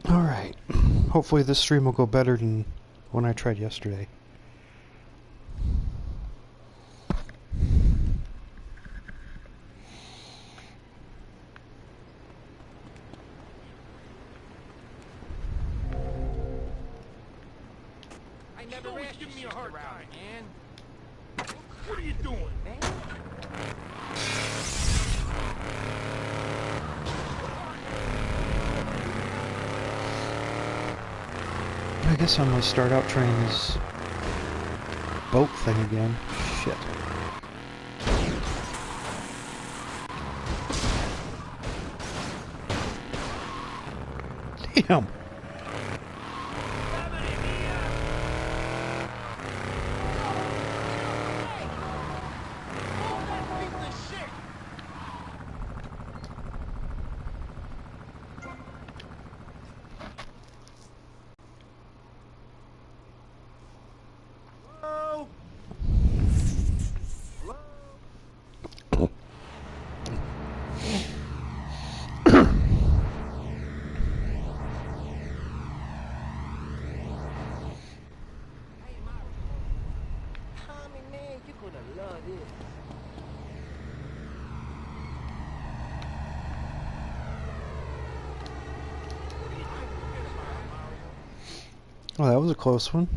Alright. Hopefully this stream will go better than when I tried yesterday. I never asked you Give me a to hard around, time. man. What are you doing? Man. I guess I'm gonna start out trying this boat thing again. Shit. Damn. Tommy, man, you're gonna love this. Oh, that was a close one.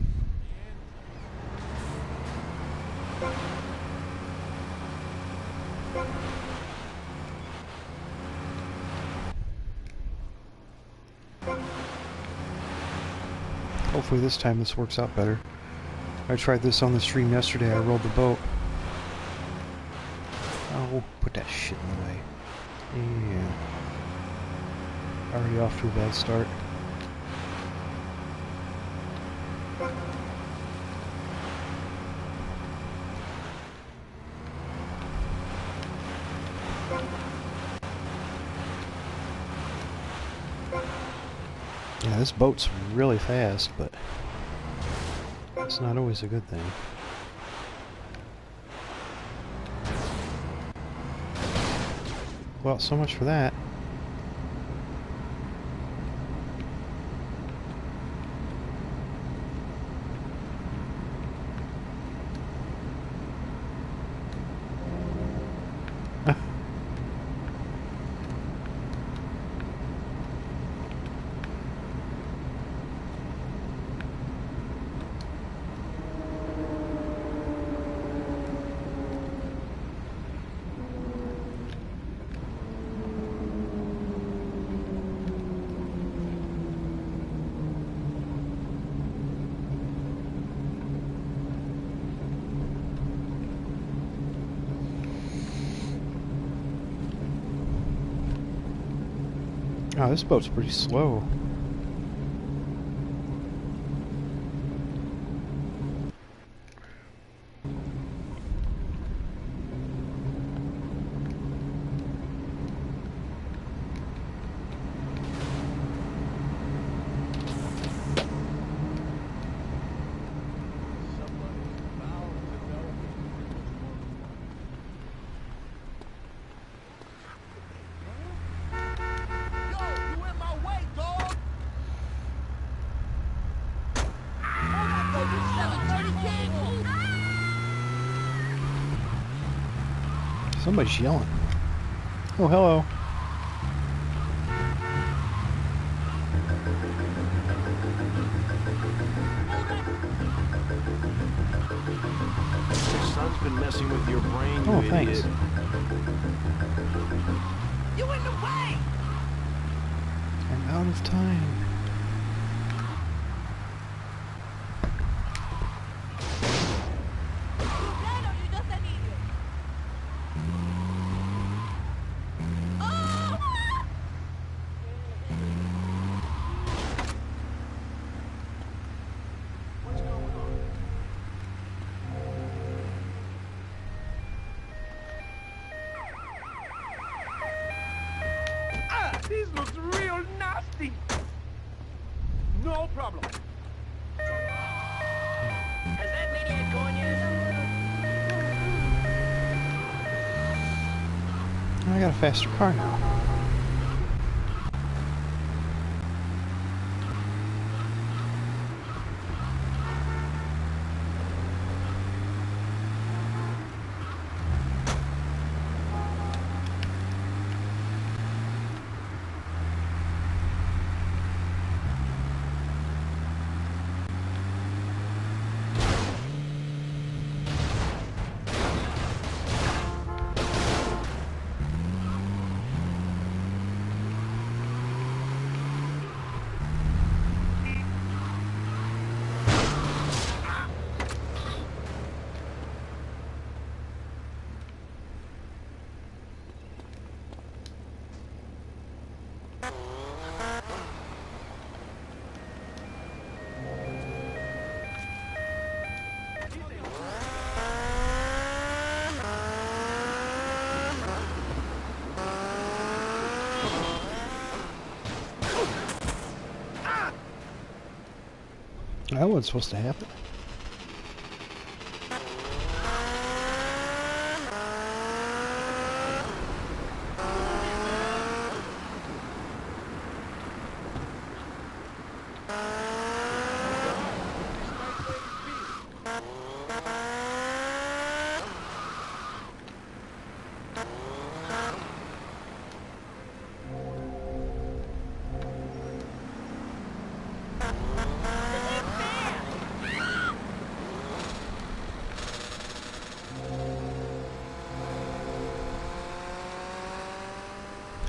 Hopefully this time this works out better. I tried this on the stream yesterday. I rolled the boat. Oh, put that shit in the way. Yeah. Already off to a bad start. Yeah, this boat's really fast, but it's not always a good thing. Well, so much for that. Oh, this boat's pretty slow. Somebody's yelling. Oh, hello. Your son's been messing with your brain, you Oh, idiot. thanks. You in the way! I'm out of time. This looks real nasty. No problem. Has that maniac gone yet? I got a faster car now. That wasn't supposed to happen.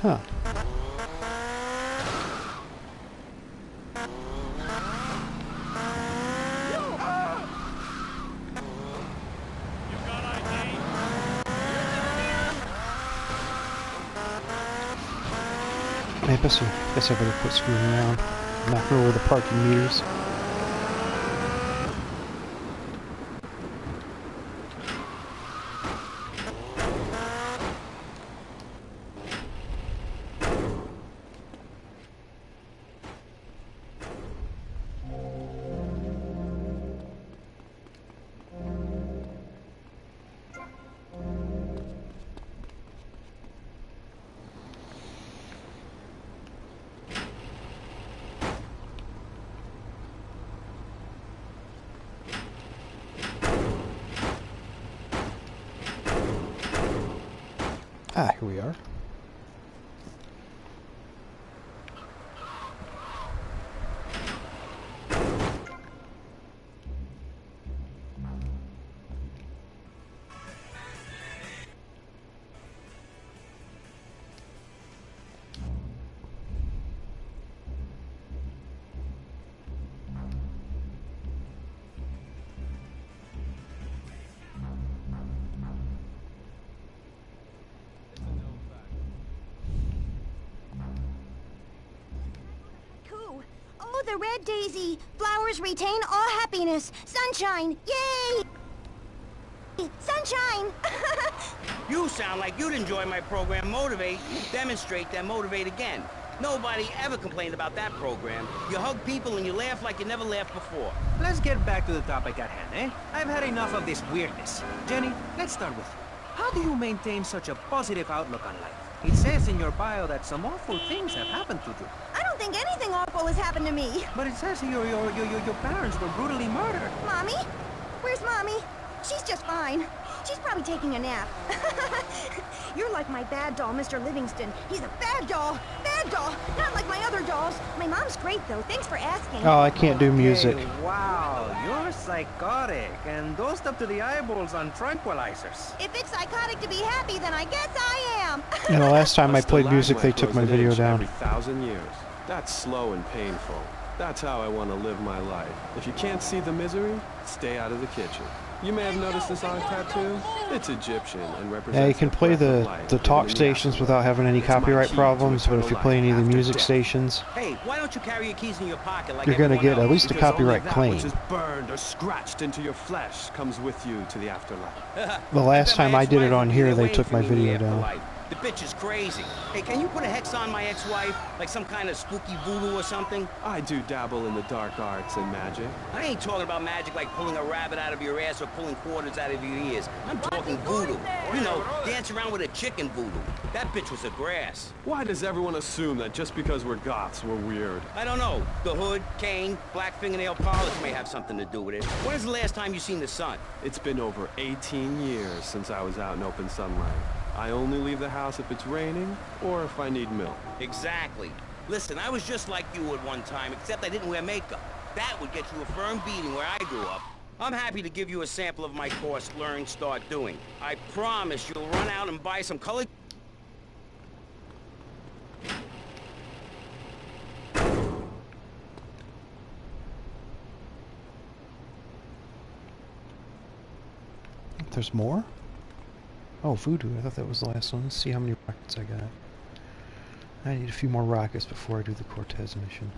Huh. I guess I better quit screwing around. Knocking over the parking meters. Ah, here we are. Oh, the red daisy! Flowers retain all happiness! Sunshine! Yay! Sunshine! You sound like you'd enjoy my program, Motivate, Demonstrate, then Motivate Again. Nobody ever complained about that program. You hug people and you laugh like you never laughed before. Let's get back to the topic at hand, eh? I've had enough of this weirdness. Jenny, let's start with you. How do you maintain such a positive outlook on life? It says in your bio that some awful things have happened to you. I don't think anything awful has happened to me. But it says your parents were brutally murdered. Mommy? Where's Mommy? She's just fine. She's probably taking a nap. You're like my bad doll, Mr. Livingston. He's a bad doll. Bad doll. Not like my other dolls. My mom's great, though. Thanks for asking. Oh, I can't do music. Okay, wow, you're psychotic and dosed up to the eyeballs on tranquilizers. If it's psychotic to be happy, then I guess I am. And the last time I A played music, they stalagmite took my grows an video inch down. Every 1,000 years. That's slow and painful. That's how I want to live my life. If you can't see the misery, stay out of the kitchen. You may have noticed this on a tattoo. It's Egyptian and represents. Yeah, you can play the talk stations without having any copyright problems, but if you play any of the music stations, Hey, why don't you carry your keys in your pocket like you're gonna everyone get at else? least a Because only copyright that claim. which is burned or scratched into your flesh comes with you to the afterlife. The last time I did it on here, they Waiting took for my me in the video down. afterlife. The bitch is crazy. Hey, can you put a hex on my ex-wife? Like some kind of spooky voodoo or something? I do dabble in the dark arts and magic. I ain't talking about magic like pulling a rabbit out of your ass or pulling quarters out of your ears. I'm talking voodoo. You know, dance around with a chicken voodoo. That bitch was a grass. Why does everyone assume that just because we're goths, we're weird? I don't know. The hood, cane, black fingernail polish may have something to do with it. When is the last time you seen the sun? It's been over 18 years since I was out in open sunlight. I only leave the house if it's raining or if I need milk. Exactly. Listen, I was just like you at one time, except I didn't wear makeup. That would get you a firm beating where I grew up. I'm happy to give you a sample of my course, Learn, Start Doing. I promise you'll run out and buy some colored... There's more? Oh, voodoo. I thought that was the last one. Let's see how many rockets I got. I need a few more rockets before I do the Cortez mission.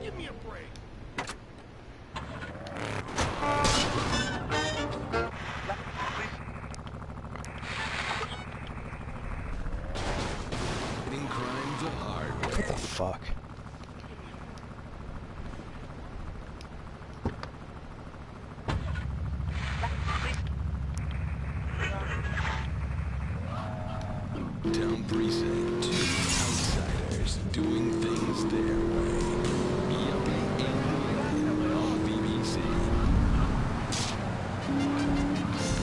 Give me a break. Hitting crime the hard way. What the fuck? Town Precinct 2. Outsiders doing things their way. Yuppie England on BBC.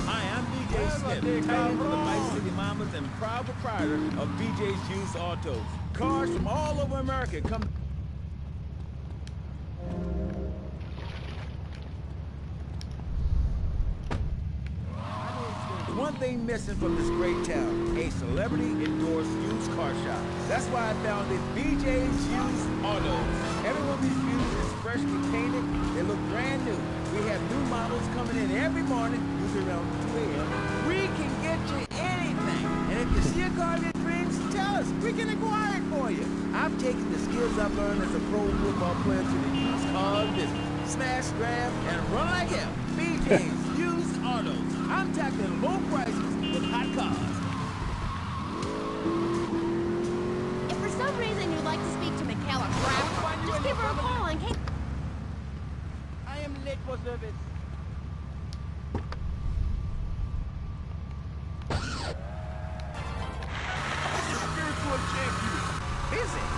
Hi, I'm BJ Smith, tight end for the Vice City Mamas and proud proprietor of BJ's Used Autos. Cars from all over America come. One thing missing from this great town, a celebrity-endorsed used car shop. That's why I founded BJ's Used Autos. Every one of these views is freshly painted. They look brand new. We have new models coming in every morning, usually around 2 a.m. We can get you anything. And if you see a car of your dreams, tell us. We can acquire it for you. I've taken the skills I've learned as a pro football player to the used car business. Smash, grab, and run like hell. BJ's Used Autos. I'm tackling low prices with hot cars. If for some reason you'd like to speak to Michaela Kraft, just give her a call in case... I am late for service. Spiritual champion. Is it?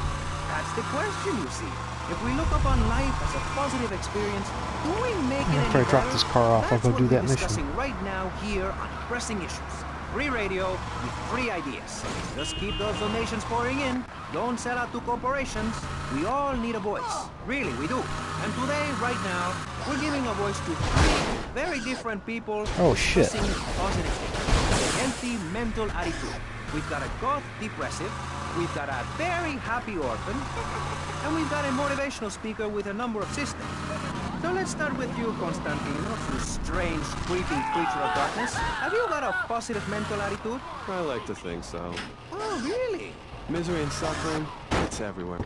That's the question, you see. If we look upon life as a positive experience, do we make it After any I drop better? this car off, I'll That's go what do we're that mission. discussing right now here on Pressing Issues. Free radio with free ideas. Just keep those donations pouring in. Don't sell out to corporations. We all need a voice. Really, we do. And today, right now, we're giving a voice to three very different people Oh, shit. discussing positive things. A healthy mental attitude. We've got a goth depressive. We've got a very happy orphan. And we've got a motivational speaker with a number of systems. So let's start with you, Constantino, you strange, creepy creature of darkness. Have you got a positive mental attitude? I like to think so. Oh, really? Misery and suffering, it's everywhere.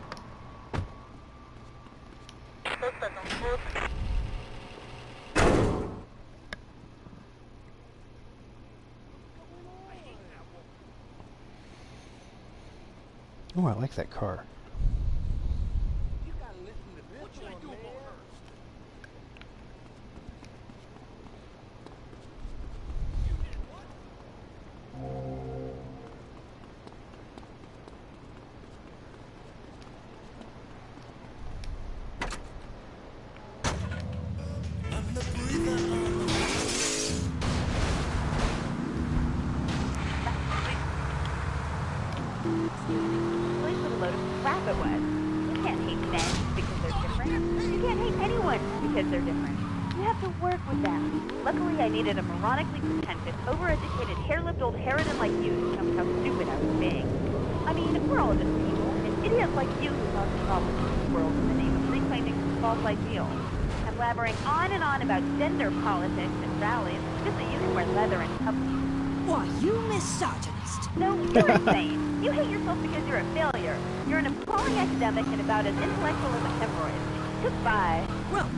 Oh, I like that car. Police with a load of crap it was. You can't hate men because they're different. You can't hate anyone because they're different. You have to work with them. Luckily, I needed a moronically pretentious, overeducated, hair-lipped old harridan like you to tell me how stupid I was being. I mean, we're all just people. It's idiots like you who cause problems in this world in the name of reclaiming some false ideals. I'm blabbering on and on about gender politics and rallies just so you can wear leather and public. Why, you misogynist. No, you're insane. You hate yourself because you're a failure. You're an appalling academic and about as intellectual as a hemorrhoid. Goodbye. Well,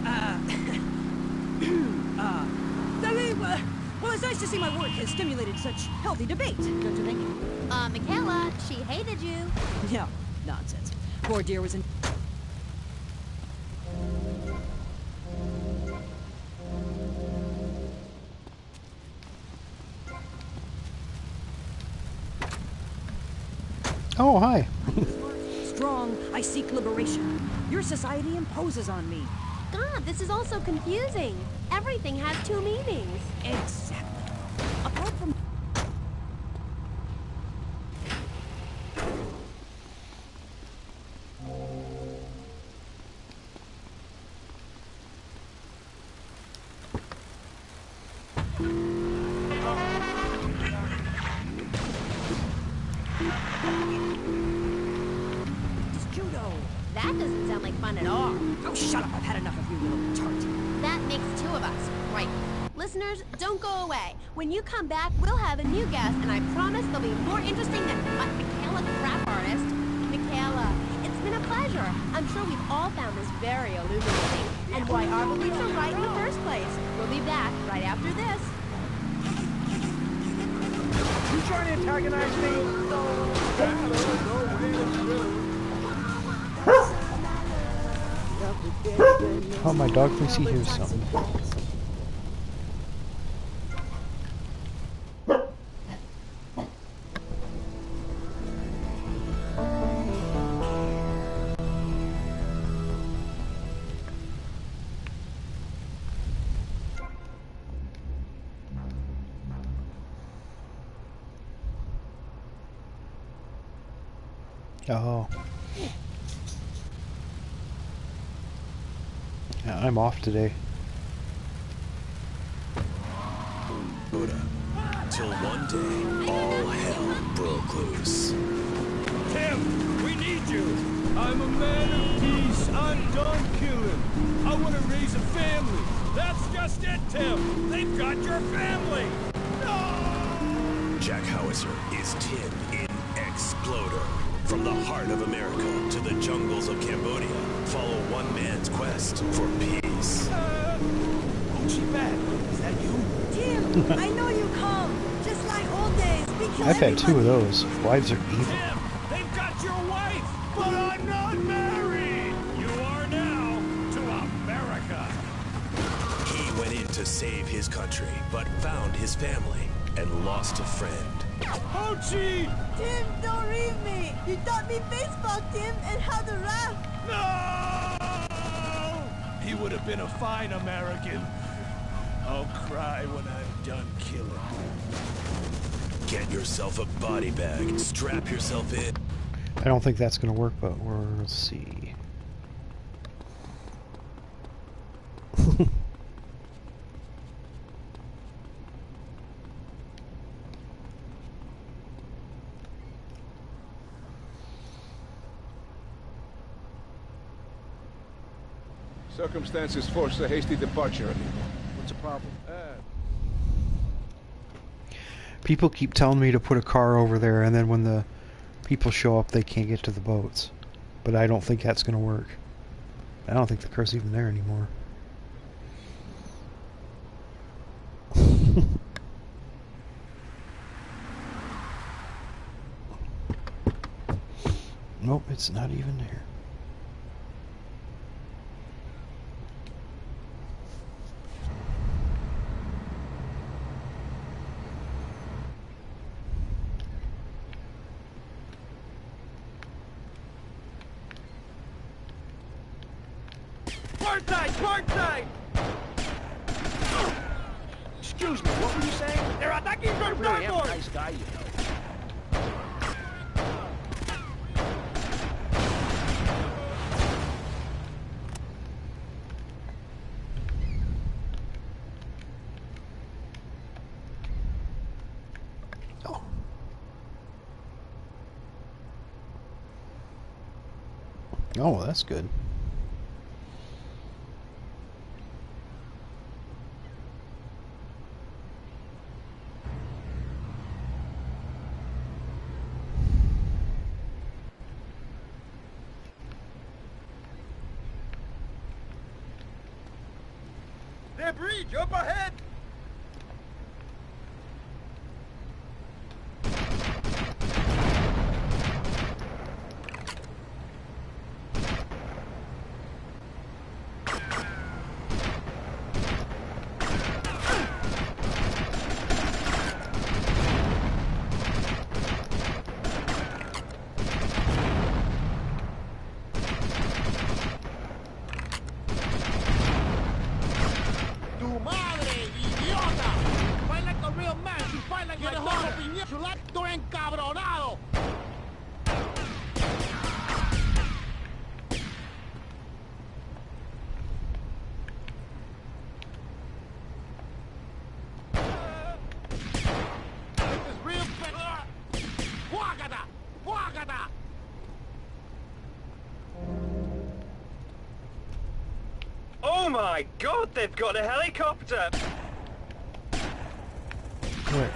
well, it's nice to see my work has stimulated such healthy debate, don't you think? Michaela, she hated you. No, nonsense. Poor dear was in... Oh, hi. Strong, I seek liberation. Your society imposes on me. God, this is all so confusing. Everything has two meanings. Exactly. Apart from... Judo. That doesn't sound like fun at all. Oh, shut up. I've had enough of you, little tart. That makes two of us. Right. Listeners, don't go away. When you come back, we'll have a new guest, and I promise they'll be more interesting than Michaela Crap Artist. Michaela, it's been a pleasure. I'm sure we've all found this very illuminating, and why our beliefs are right in the first place. We'll be back right after this. You trying to antagonize me? Oh, my dog thinks he hears something. Oh. Yeah, I'm off today. Till one day, all hell broke loose. Tim, we need you. I'm a man of peace. I'm done killing. I want to raise a family. That's just it, Tim. They've got your family. No! Jack Howitzer is Tim in Exploder. From the heart of America to the jungles of Cambodia, follow one man's quest for peace. Oh, she bad. Is that you? Tim, I know you come. Just like old days. We kill I've had 2 of those. Wives are evil. Tim, they've got your wife, but I'm not married. You are now to America. He went in to save his country, but found his family and lost a friend. Ho Chi! Tim, don't leave me. You taught me baseball, Tim, and how to rap. No! He would have been a fine American. I'll cry when I'm done killing. Get yourself a body bag, strap yourself in. I don't think that's going to work, but we'll see. Circumstances forced a hasty departure. What's the problem? People keep telling me to put a car over there, and then when the people show up, they can't get to the boats. But I don't think that's going to work. I don't think the car's even there anymore. Nope, it's not even there. Parkside! Excuse me, what were you saying? They're attacking from I really am a starboard! nice guy, you know. Oh, that's good. Their bridge up ahead! Oh my god, they've got a helicopter! quick.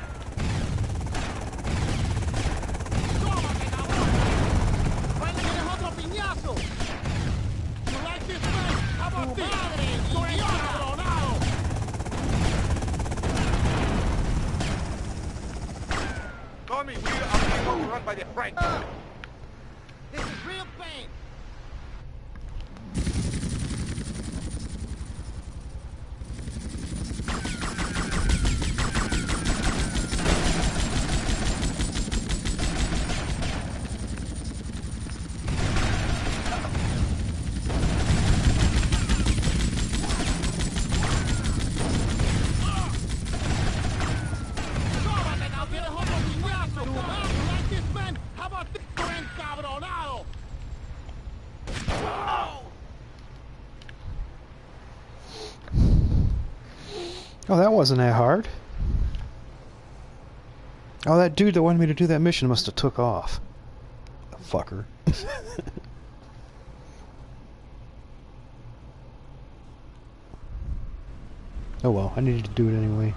Tommy, we are being overrun by the Frank. This is real pain. Oh, that wasn't that hard. Oh, that dude that wanted me to do that mission must have took off. The fucker. Oh well, I needed to do it anyway.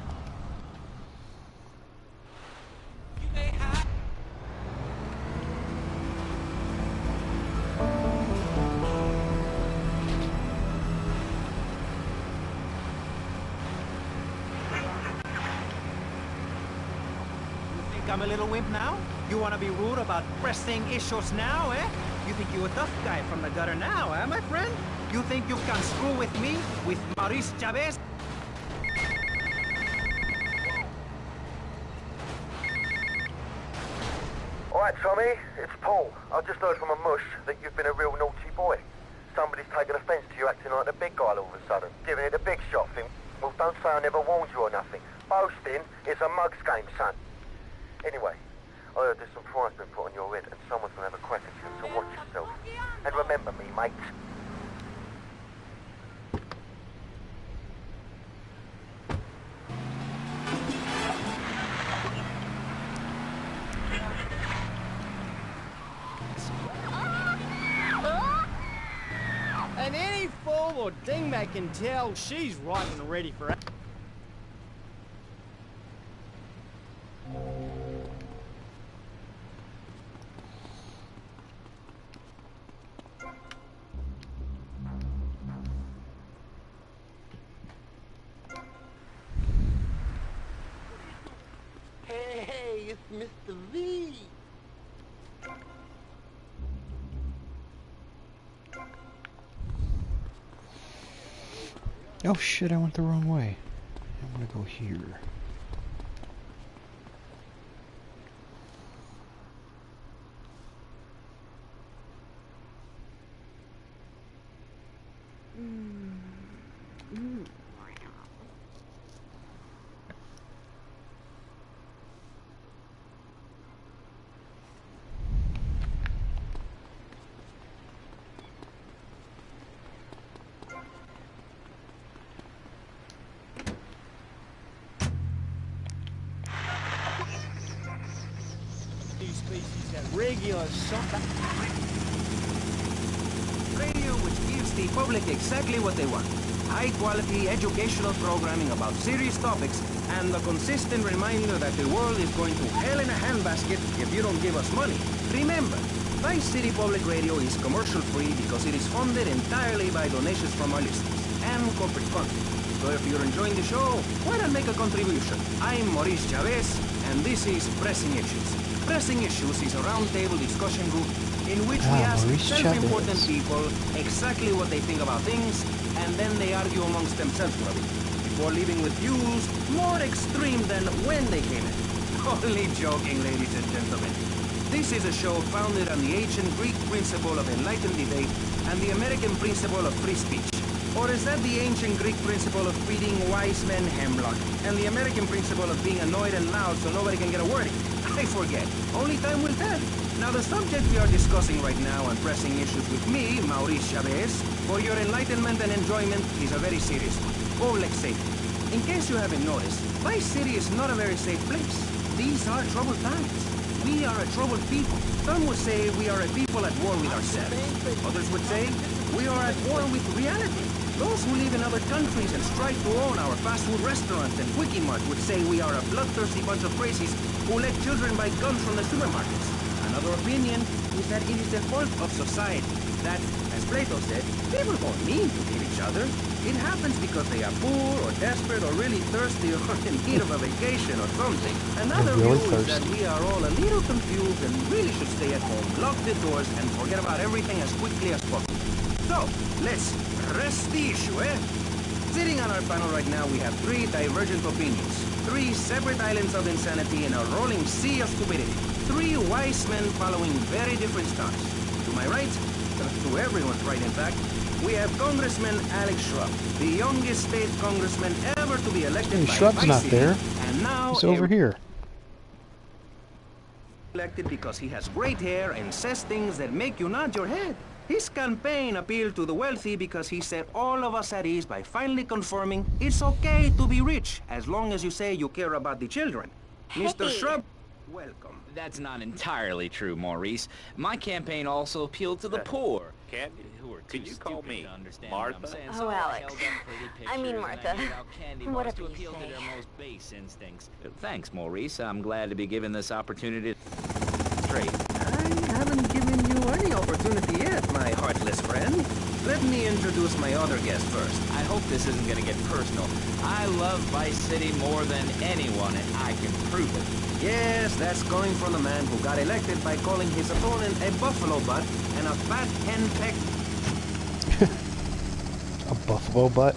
I'm a little wimp now? You wanna be rude about pressing issues now, eh? You think you a tough guy from the gutter now, eh, my friend? You think you can screw with me? With Maurice Chavez? Alright, Tommy, it's Paul. I just heard from a mush that you've been a real naughty boy. Somebody's taken offence to you acting like the big guy all of a sudden, giving it a big shot thing. Well, don't say I never warned you or nothing. Boasting is a mug's game, son. Anyway, I heard there's some prize been put on your head and someone's gonna have a crack at you, so watch yourself. And remember me, mate. And any fool or dingbat can tell she's rotten and ready for... Hey, it's Mr. V. Oh shit, I went the wrong way. I'm gonna go here. Regular radio which gives the public exactly what they want. High-quality educational programming about serious topics and the consistent reminder that the world is going to hell in a handbasket if you don't give us money. Remember, Vice City Public Radio is commercial-free because it is funded entirely by donations from our listeners and corporate funds. So if you're enjoying the show, why not make a contribution? I'm Maurice Chavez, and this is Pressing Issues. Pressing Issues is a roundtable discussion group in which we ask self-important people exactly what they think about things, and then they argue amongst themselves for a bit, before leaving with views more extreme than when they came in. Only joking, ladies and gentlemen. This is a show founded on the ancient Greek principle of enlightened debate and the American principle of free speech. Or is that the ancient Greek principle of feeding wise men hemlock, and the American principle of being annoyed and loud so nobody can get a word in? I forget. Only time will tell. Now, the subject we are discussing right now and Pressing Issues with me, Maurice Chavez, for your enlightenment and enjoyment is a very serious one. Public safety. In case you haven't noticed, Vice City is not a very safe place. These are troubled times. We are a troubled people. Some would say we are a people at war with ourselves. Others would say we are at war with reality. Those who live in other countries and strive to own our fast food restaurants and Quickie Mart would say we are a bloodthirsty bunch of crazies who let children buy guns from the supermarkets. Another opinion is that it is the fault of society. That, as Plato said, people don't mean to kill each other. It happens because they are poor or desperate or really thirsty or in need of a vacation or something. Another really view is thirsty. that we are all a little confused and really should stay at home, lock the doors, and forget about everything as quickly as possible. So, let's rest the issue, eh? Sitting on our panel right now, we have three divergent opinions. Three separate islands of insanity in a rolling sea of stupidity. Three wise men following very different stars. To my right, to everyone's right in fact, we have Congressman Alex Shrub, the youngest state congressman ever to be elected Hey, by Shrub's Vice not City, there. and now He's over here. elected because he has great hair and says things that make you nod your head. His campaign appealed to the wealthy because he set all of us at ease by finally confirming it's okay to be rich as long as you say you care about the children. Mr. Shrub, welcome. That's not entirely true, Maurice. My campaign also appealed to the poor. Candy, Who are can too you call stupid me to understand Martha? what I'm saying. Oh, So I Alex. held up pretty I mean pictures, Martha. and I gave out candy bars Whatever to you appeal to say. their most base instincts. Thanks, Maurice. I'm glad to be given this opportunity. Straight. I haven't given you any opportunity yet, my heartless friend. Let me introduce my other guest first. I hope this isn't going to get personal. I love Vice City more than anyone, and I can prove it. Yes, that's coming from the man who got elected by calling his opponent a buffalo butt and a fat hen-pecked. A buffalo butt.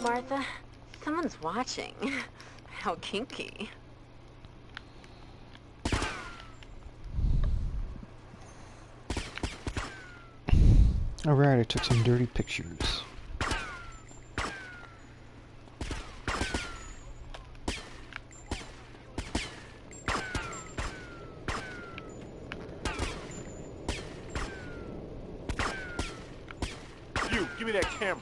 Martha, someone's watching. How kinky. Alright, I took some dirty pictures. You, give me that camera.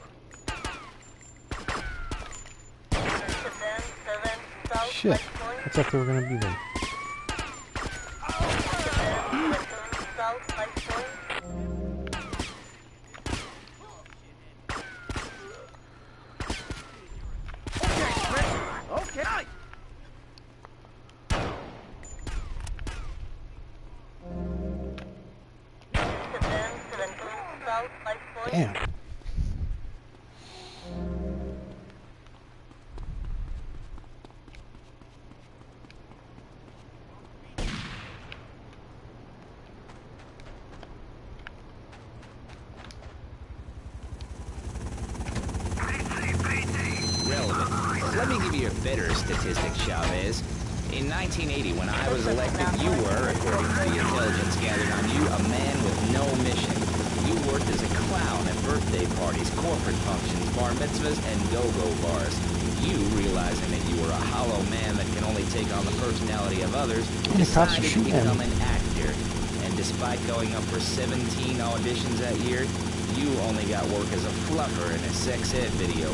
Shit, I thought they were gonna be there. Okay. Damn. Relevant. Let me give you a better statistic, Chavez. In 1980, when I was elected, you were, according to the intelligence gathered on you, a man with no mission. You worked as a clown at birthday parties, corporate functions, bar mitzvahs, and go-go bars. You, realizing that you were a hollow man that can only take on the personality of others, And the cops are decided to shooting at become him. an actor. And despite going up for 17 auditions that year, you only got work as a fluffer in a sex ed video.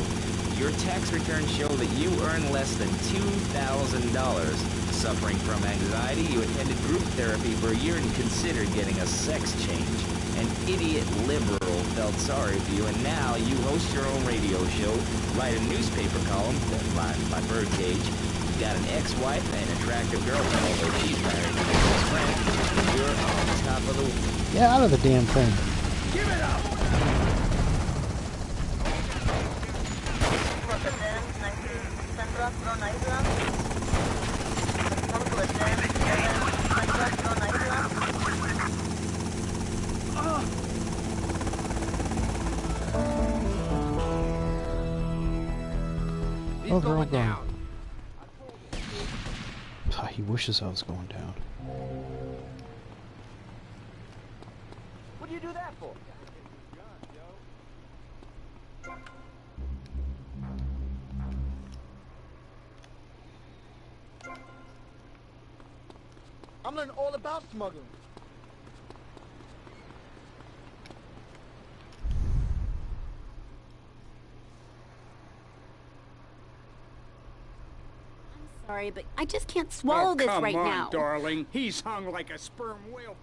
Your tax returns show that you earn less than $2,000. Suffering from anxiety, you attended group therapy for a year and considered getting a sex change. An idiot liberal felt sorry for you, and now you host your own radio show, write a newspaper column, headlined by Birdcage. You got an ex-wife and an attractive girlfriend, although she's married to your best friend. You're on top of the... Get out of the damn thing. Give it up! Oh, they're all gone. Ah, he wishes I was going down. What do you do that for? I'm learning all about smuggling. Sorry, but I just can't swallow this right now. Come on, darling. He's hung like a sperm whale.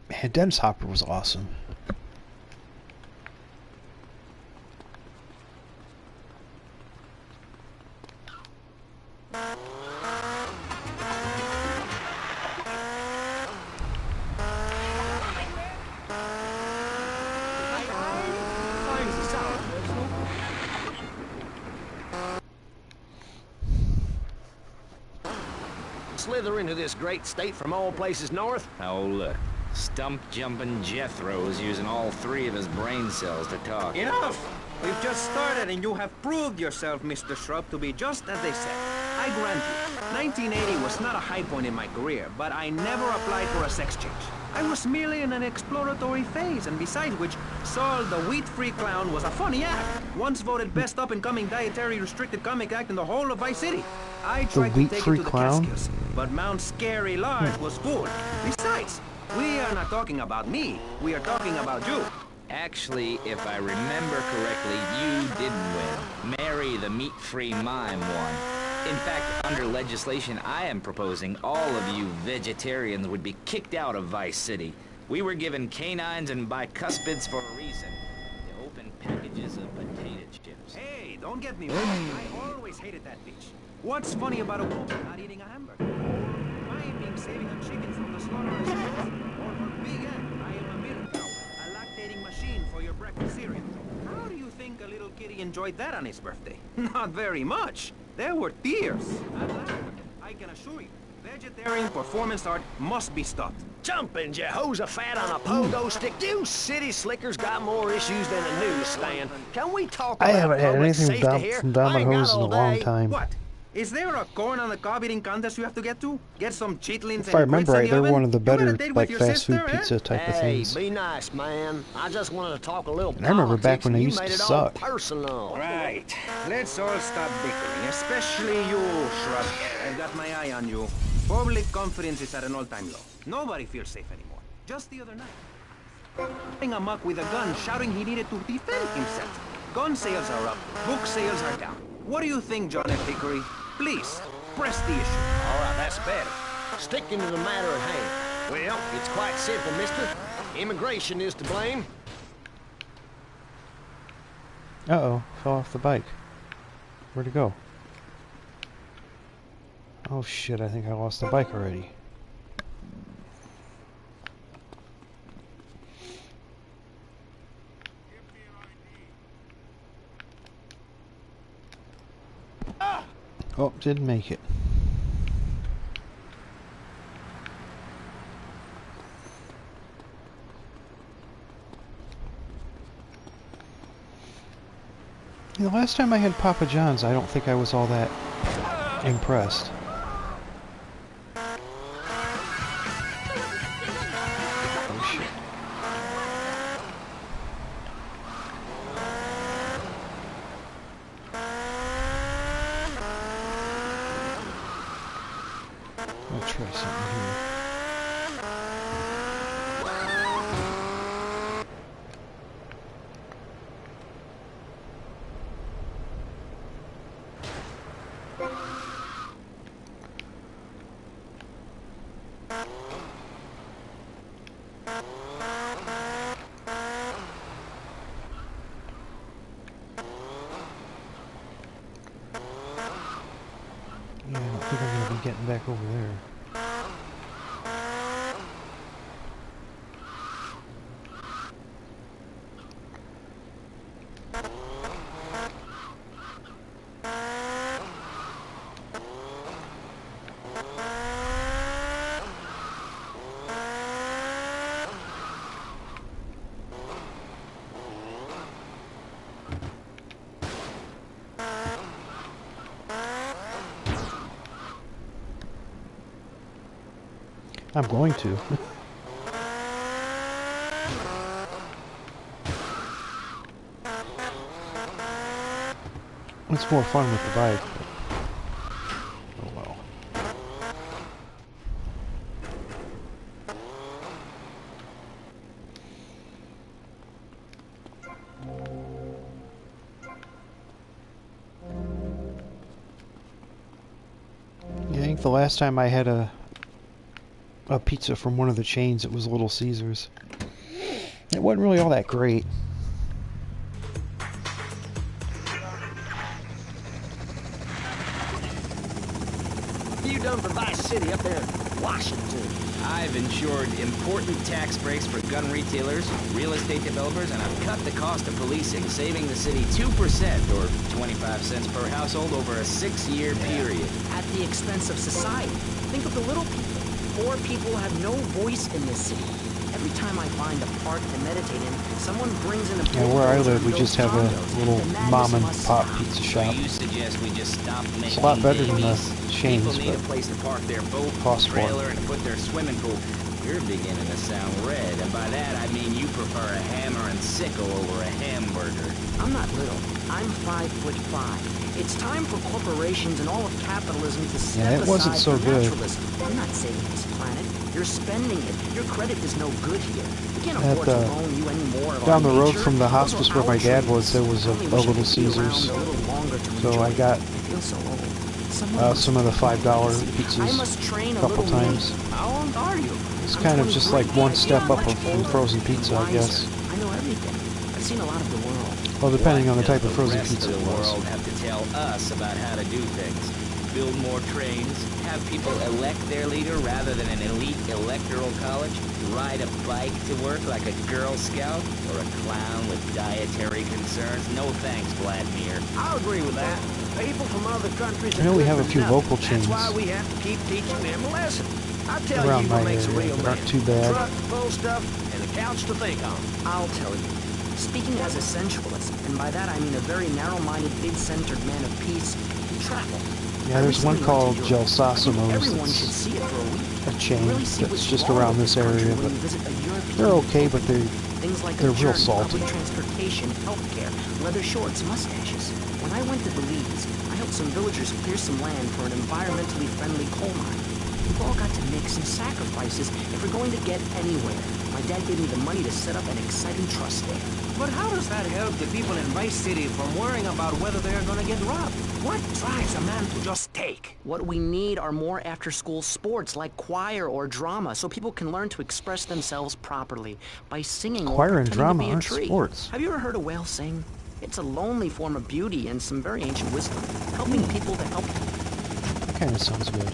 Man, Dennis Hopper was awesome. Slither into this great state from all places north? Oh, look. Stump-jumping Jethro's using all 3 of his brain cells to talk. Enough! We've just started and you have proved yourself, Mr. Shrub, to be just as they said. I grant you, 1980 was not a high point in my career, but I never applied for a sex change. I was merely in an exploratory phase, and besides which, Saul the Wheat-Free Clown was a funny act. Once voted best up-and-coming dietary restricted comic act in the whole of Vice City. I tried to take it to the Catskills, but Mount Scary Large was full. Besides, we are not talking about me, we are talking about you. Actually, if I remember correctly, you didn't win. Mary the meat-free mime won. In fact, under legislation I am proposing, all of you vegetarians would be kicked out of Vice City. We were given canines and bicuspids for a reason. To open packages of potato chips. Hey, don't get me wrong. I always hated that bitch. What's funny about a woman not eating a hamburger? Miming saving a chicken from the slaughterhouse? Or her big aunt, I am a milk cow, a lactating machine for your breakfast cereal. How do you think a little kitty enjoyed that on his birthday? Not very much. There were tears. I can assure you, vegetarian performance art must be stopped. Jumping Jehoshaphat on a pogo stick. You city slickers got more issues than a newsstand. Can we talk about I haven't had public anything safety here? from Domino's in a long time. What? Is there a corn on the cob eating contest you have to get to? Get some cheatlings If I and remember grits right, in the they're oven? one of the You got a better date like with your fast food sister, eh? pizza type of Hey, things. be nice, man. I just wanted to talk a little And I remember back politics, when and they you used made to it all suck. personal. Right. Let's all stop bickering, especially you, Shrub. I've got my eye on you. Public confidence is at an all-time low. Nobody feels safe anymore. Just the other night, running amok with a gun, shouting he needed to defend himself. Gun sales are up, book sales are down. What do you think, John F. Hickory? Please, press the issue. All right, that's better. Sticking to the matter at hand. Well, it's quite simple, mister. Immigration is to blame. Uh-oh, fell off the bike. Where'd it go? Oh shit, I think I lost the bike already. Oh, didn't make it. The last time I had Papa John's, I don't think I was all that impressed. Oh shit. I'll try something here. Yeah, I don't think I'm gonna be getting back over there. I'm going to. It's more fun with the bike. Oh well. I think the last time I had a pizza from one of the chains, it was Little Caesars. It wasn't really all that great. What have you done for Vice City up there in Washington? I've ensured important tax breaks for gun retailers, real estate developers, and I've cut the cost of policing, saving the city 2% or 25 cents per household over a 6-year period. At the expense of society. Think of the little people. Poor people have no voice in this city. Every time I find a park to meditate in, someone brings in a Yeah, where I live, we just have a little mom and pop pizza shop. You suggest we just stop making It's a lot better than the chains, People need a but place to park their boat, cost more. trailer, and put their swimming pool. You're beginning to sound red, and by that I mean you prefer a hammer and sickle over a hamburger. I'm not little. I'm 5'5". It's time for corporations and all of capitalism to step Yeah, it wasn't aside so for good. naturalism. I'm not saving this planet. You're spending it. Your credit is no good here. We can't At afford to loan you any more of down our the road nature. from the Those are hospice where our my dad trees. was, there was a Only wish I Little could be around Caesars. a little longer to So enjoy I it. got I feel so old. Someone must some of the $5 I pizzas must train a a couple little times. me. How old are you? It's I'm kind of just 23. like one I step feel up much from older frozen and pizza, I wiser. guess. I know everything. I've seen a lot of the world. Well, depending on the What type of does frozen the rest pizza of it the was. world have to tell us about how to do things? Build more trains, have people elect their leader rather than an elite electoral college, ride a bike to work like a Girl Scout, or a clown with dietary concerns? No thanks, Vladimir. I'll agree with that. People from other countries I know are we good have a for few nothing. local chains That's why we have to keep teaching them a lesson. I tell around you my what makes a area real that man. aren't too bad. Truck full stuff and a couch to think on. I'll tell you. Speaking as a sensualist, and by that I mean a very narrow-minded, big-centered man of peace, you travel. Yeah, there's one called Gelsosimo's Everyone should that's see it for a week. a chain Really see that's what's just wrong around with this country area, when but you visit a European they're okay, but Things like they're a real journey, salty. public transportation, healthcare, leather shorts, mustaches. When I went to Belize, I helped some villagers clear some land for an environmentally friendly coal mine. We've all got to make some sacrifices if we're going to get anywhere. My dad gave me the money to set up an exciting trust there. But how does that help the people in Vice City from worrying about whether they're gonna get robbed? What drives a man to just take? What we need are more after-school sports like choir or drama so people can learn to express themselves properly by singing Choir or and pretending drama to be a aren't tree. sports. Have you ever heard a whale sing? It's a lonely form of beauty and some very ancient wisdom, helping people to help people. that kind of sounds good.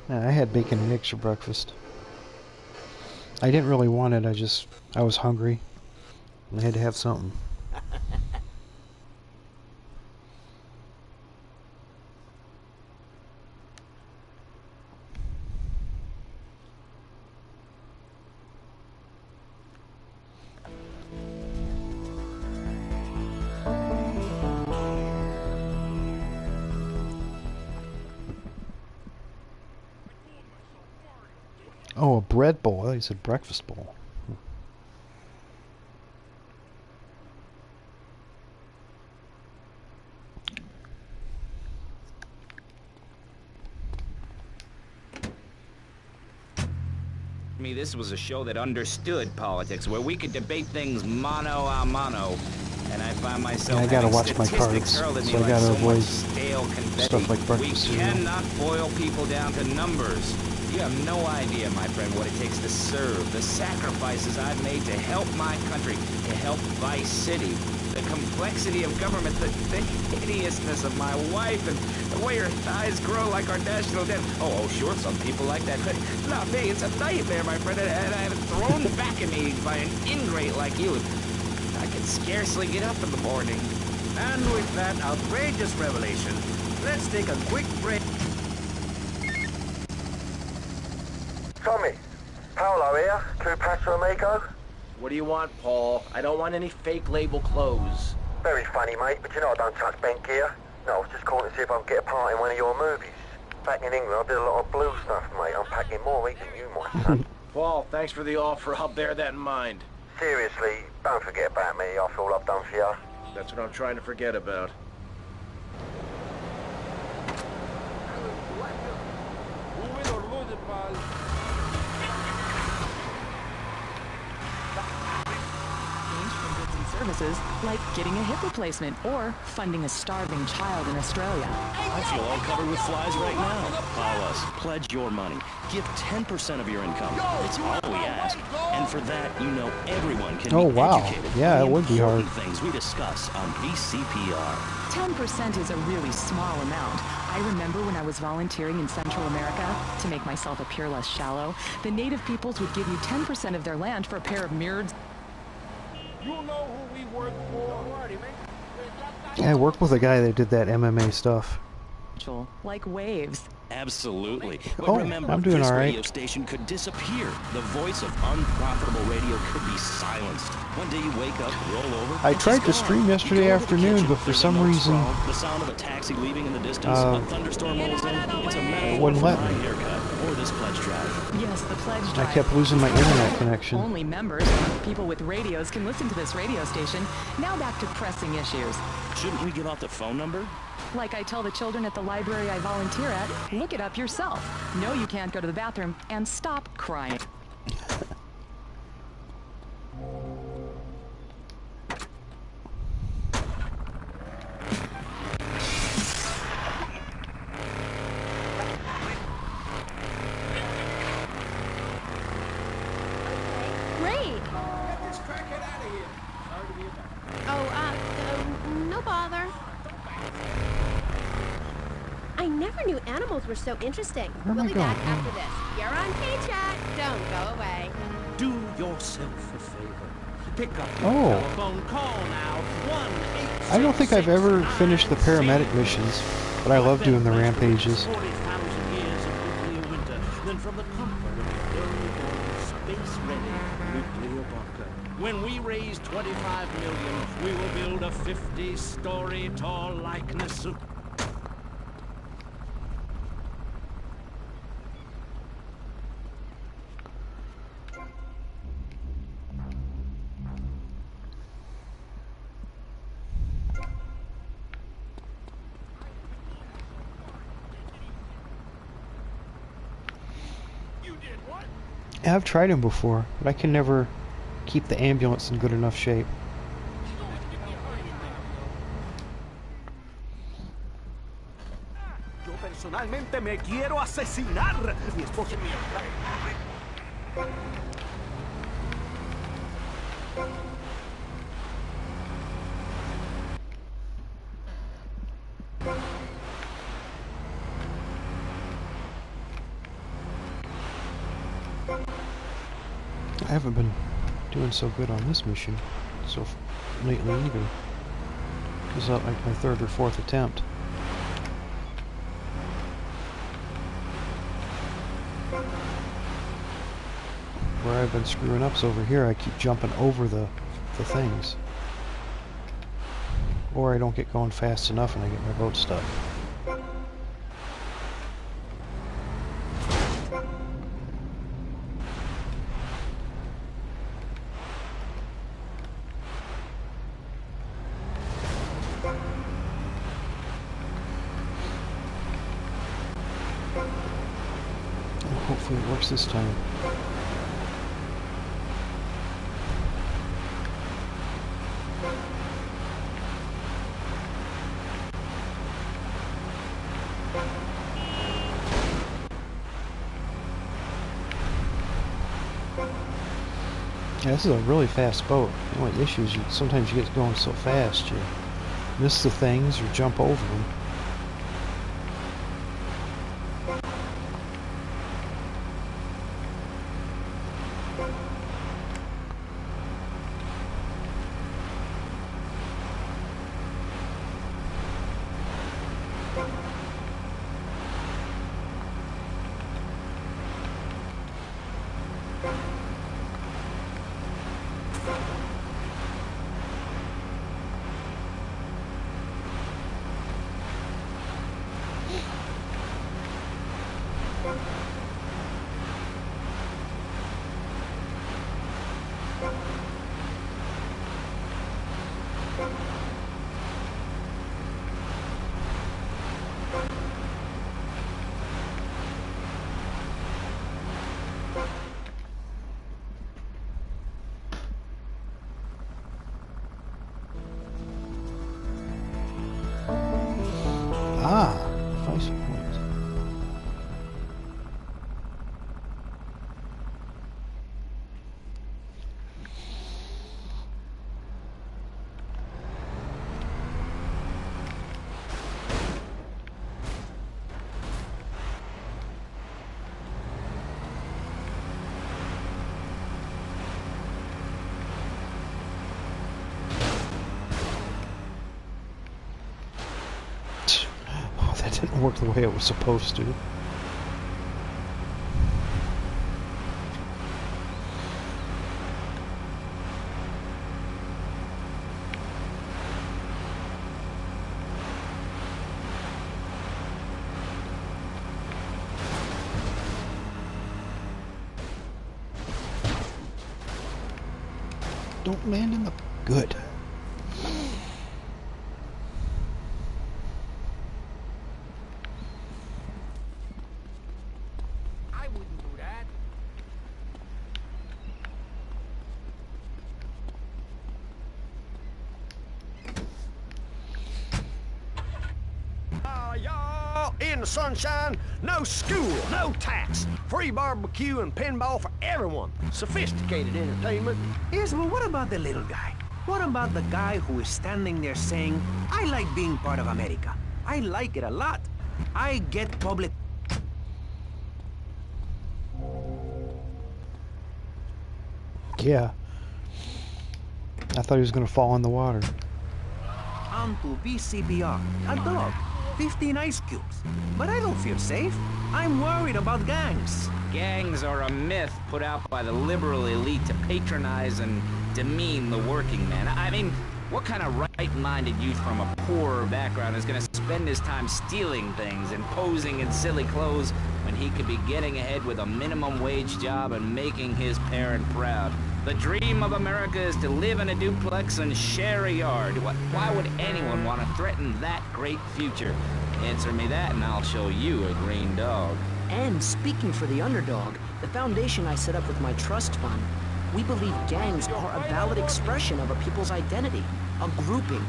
I had bacon and eggs for breakfast. I didn't really want it, I was hungry. I had to have something. Oh, a bread bowl. I thought you said breakfast bowl. Me, this was a show that understood politics, where we could debate things mano a mano. And I find myself Yeah, I gotta having watch my statistics cards, hurled at me so I like gotta so much avoid stale confetti. stuff like breakfast We cereal. cannot boil people down to numbers. You have no idea, my friend, what it takes to serve, the sacrifices I've made to help my country, to help Vice City, the complexity of government, the hideousness of my wife, and the way her thighs grow like our national debt. Oh, sure, some people like that, but not me. It's a nightmare, my friend, and I have it thrown back at me by an ingrate like you. I can scarcely get up in the morning. And with that outrageous revelation, Let's take a quick break. Tommy, Paolo here, Two Paso Amigo. What do you want, Paul? I don't want any fake label clothes. Very funny, mate, but you know I don't touch bent gear. No, I was just calling to see if I can get a part in one of your movies. Back in England, I did a lot of blue stuff, mate. I'm packing more heat than you, my son. Paul, thanks for the offer. I'll bear that in mind. Seriously, don't forget about me after all I've done for you. That's what I'm trying to forget about. Services like getting a hip replacement or funding a starving child in Australia. I feel all covered with flies right now. Call us. Pledge your money. Give 10% of your income. It's all we ask. And for that, you know everyone can Oh, be wow. educated. Yeah, on it the would be hard. important things we discuss on VCPR. 10% is a really small amount. I remember when I was volunteering in Central America, to make myself appear less shallow, the native peoples would give you 10% of their land for a pair of mirrored... You know who we work for? Yeah, I worked with a guy that did that MMA stuff. like waves. Absolutely. But Oh, remember, I'm doing this all right. radio station could disappear. The voice of unprofitable radio could be silenced. One day you wake up, roll over. I it's tried to gone. stream yesterday afternoon, but for There's a some note reason, scroll, the sound of a taxi leaving in the distance, a thunderstorm rolls in. It's a metaphor wouldn't for let my me. haircut or this pledge drive. Yes, the pledge I drive. kept losing my internet connection. Only members, people with radios, can listen to this radio station. Now back to pressing issues. Shouldn't we give out the phone number? Like I tell the children at the library I volunteer at, look it up yourself. No, you can't go to the bathroom, and stop crying. Great. No bother. I never knew animals were so interesting. Where am We'll I be going? back after this. You're on K-Chat. Don't go away. Do yourself a favor. Pick up the Oh. telephone call now. 1-866. I don't think I've ever finished the paramedic missions, but I love doing the rampages. 40,000 years of nuclear winter. Then from the comfort of a very space-ready nuclear bunker. When we raise 25 million, we will build a 50-story tall likeness of... Yeah, I've tried them before, but I can never keep the ambulance in good enough shape. Yo personalmente me quiero asesinar. Mi esposa. I haven't been doing so good on this mission lately either. This is like my third or fourth attempt. Where I've been screwing up's over here. I keep jumping over the things. Or I don't get going fast enough and I get my boat stuck. Hopefully it works this time. Yeah, this is a really fast boat. The only issue is sometimes you get going so fast you miss the things or jump over them. work the way it was supposed to. Don't land in the... Good. I wouldn't do that. Y'all in the sunshine, no school, no tax, free barbecue and pinball for everyone. Sophisticated entertainment. Yes, but what about the little guy? What about the guy who is standing there saying, I like being part of America. I like it a lot. I get public... Yeah. I thought he was going to fall in the water. Onto VCBR, a dog, 15 ice cubes. But I don't feel safe. I'm worried about gangs. Gangs are a myth put out by the liberal elite to patronize and demean the working man. I mean, what kind of right-minded youth from a poorer background is going to spend his time stealing things and posing in silly clothes when he could be getting ahead with a minimum wage job and making his parent proud? The dream of America is to live in a duplex and share a yard. Why would anyone want to threaten that great future? Answer me that and I'll show you a green dog. And speaking for the underdog, the foundation I set up with my trust fund, we believe gangs are a valid expression of a people's identity, a grouping,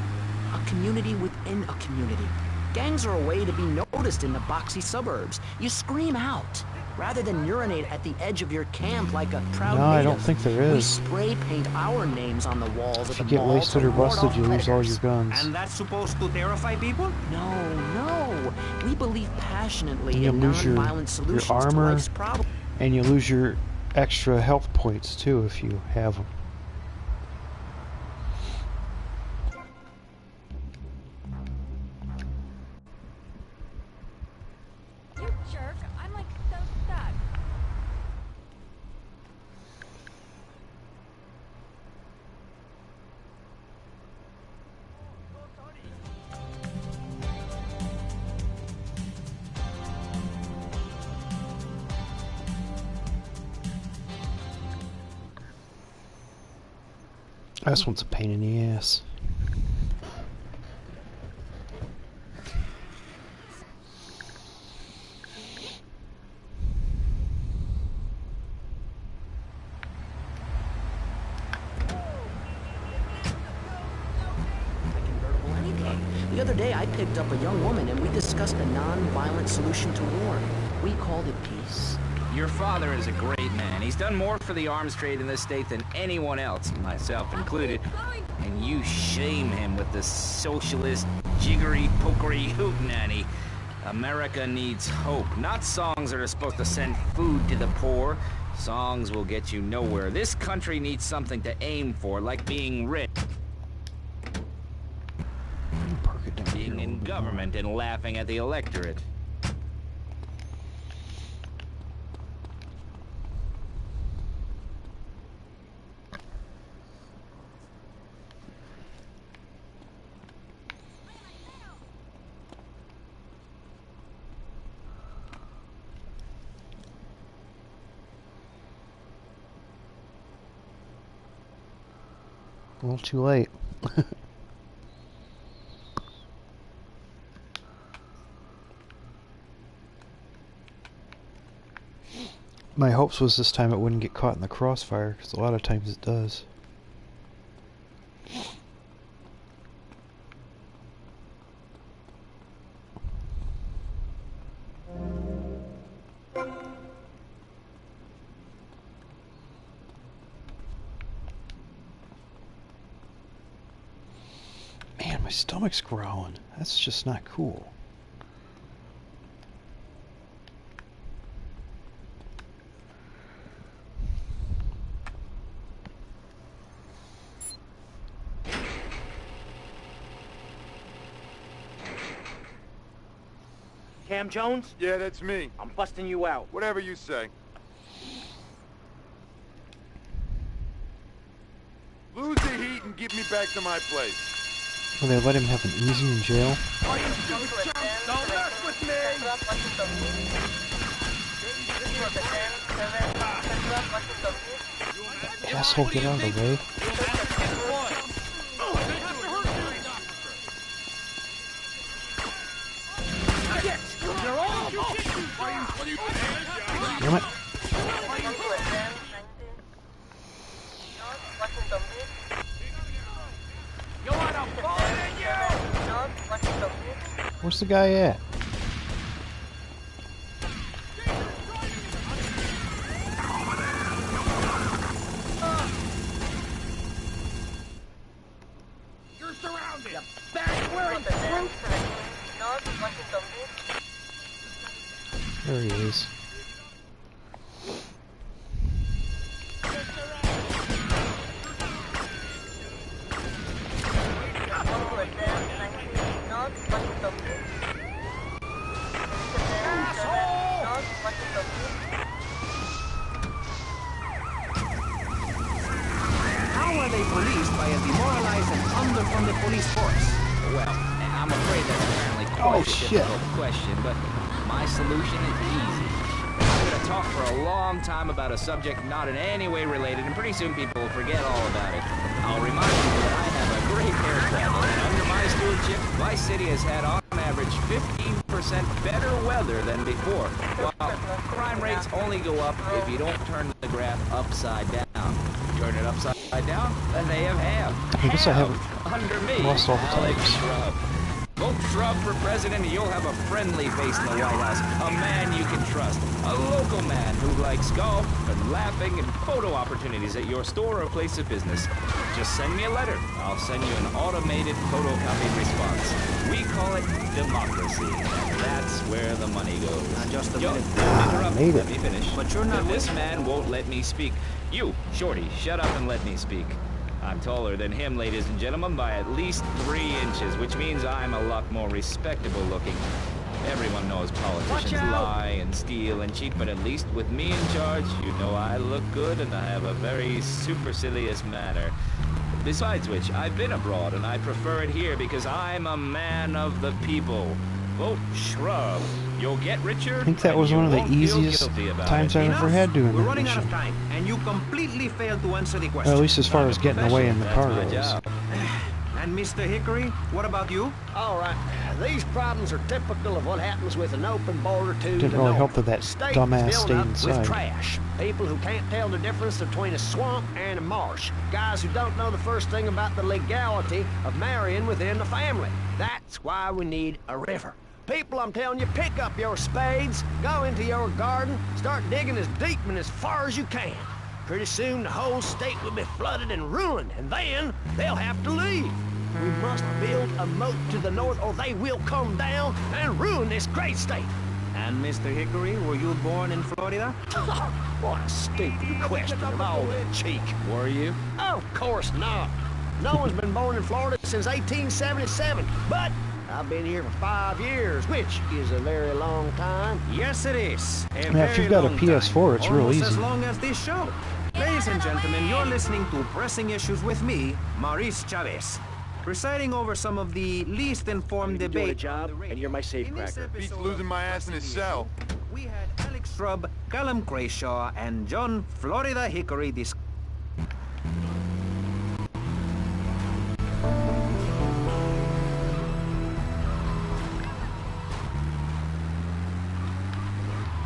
a community within a community. Gangs are a way to be noticed in the boxy suburbs. You scream out, rather than urinate at the edge of your camp like a proud No, I native. don't think there is. We spray paint our names on the walls If of you the get malls wasted to or ward busted, off you lose all your predators. guns. And that's supposed to terrify people? No. We believe passionately And you in lose your non-violent solutions to armor, life's problems. and you lose your extra health points too if you have them. You jerk. I'm like so stuck. This one's a pain in the ass. The other day, I picked up a young woman and we discussed a non-violent solution to war. We called it peace. Your father is a great man. He's done more for the arms trade in this state than anyone else, myself included. And you shame him with this socialist, jiggery-pokery hootenanny. America needs hope, not songs that are supposed to send food to the poor. Songs will get you nowhere. This country needs something to aim for, like being rich. Being in government and laughing at the electorate. A little too late. My hopes was this time it wouldn't get caught in the crossfire, because a lot of times it does. Man, my stomach's growling. That's just not cool. Cam Jones? Yeah, that's me. I'm busting you out. Whatever you say. Lose the heat and get me back to my place. Will they let him have an easy in jail? Are you stupid chump? Don't mess with me! Asshole, get out of the way. Damn it. Where's the guy at? You're surrounded! Back-wearing brute! There he is. How are they policed by a demoralized and underfunded police force? Well, I'm afraid that's apparently quite a difficult question, but my solution is easy. I'm going to talk for a long time about a subject not in any way related, and pretty soon people will forget all about it. I'll remind you that I have a great air travel, and under my stewardship, Vice City has had on average 15% better weather than before, while crime rates only go up if you don't turn the graph upside down. Turn it upside down, then they have halved. I guess I haven't Under me, lost all the Alex times. Shrub. Vote Shrub for president and you'll have a friendly face in the White House. A man you can trust. A local man who likes golf and laughing and photo opportunities at your store or place of business. Just send me a letter. I'll send you an automated photocopied response. We call it democracy. And that's where the money goes. Now just a Yo, minute. interrupt. Made it. Let me finish. But you're not This man won't let me speak. You, Shorty, shut up and let me speak. I'm taller than him, ladies and gentlemen, by at least 3 inches, which means I'm a lot more respectable looking. Everyone knows politicians lie and steal and cheat, but at least with me in charge, you know I look good and I have a very supercilious manner. Besides which, I've been abroad and I prefer it here because I'm a man of the people. Vote Shrub. You'll get richer. I think that was one of the easiest times I've ever had doing We're that running out of mission. time, and you completely failed to answer the question. Well, at least as far as getting away in the car my goes. job. And Mr. Hickory, what about you? All right, these problems are typical of what happens with an open border to Didn't the really north. help that that State dumbass filled stayed up inside. with trash. People who can't tell the difference between a swamp and a marsh. Guys who don't know the first thing about the legality of marrying within the family. That's why we need a river. People, I'm telling you, pick up your spades, go into your garden, start digging as deep and as far as you can. Pretty soon the whole state will be flooded and ruined, and then they'll have to leave. We must build a moat to the north or they will come down and ruin this great state. And Mr. Hickory, were you born in Florida? What a stupid question of all that cheek. Were you? Of course not. No one's been born in Florida since 1877, but I've been here for 5 years, which is a very long time. Yes, it is. A Yeah, if you've got a very long PS4, it's time. real Almost easy. as long as this show. Ladies and gentlemen, you're listening to Pressing Issues with me, Maurice Chavez, presiding over some of the least informed debate. job, and you're my safecracker. Beats losing my ass in his cell. We had Alex Shrub, Callum Crayshaw, and John Florida Hickory discuss.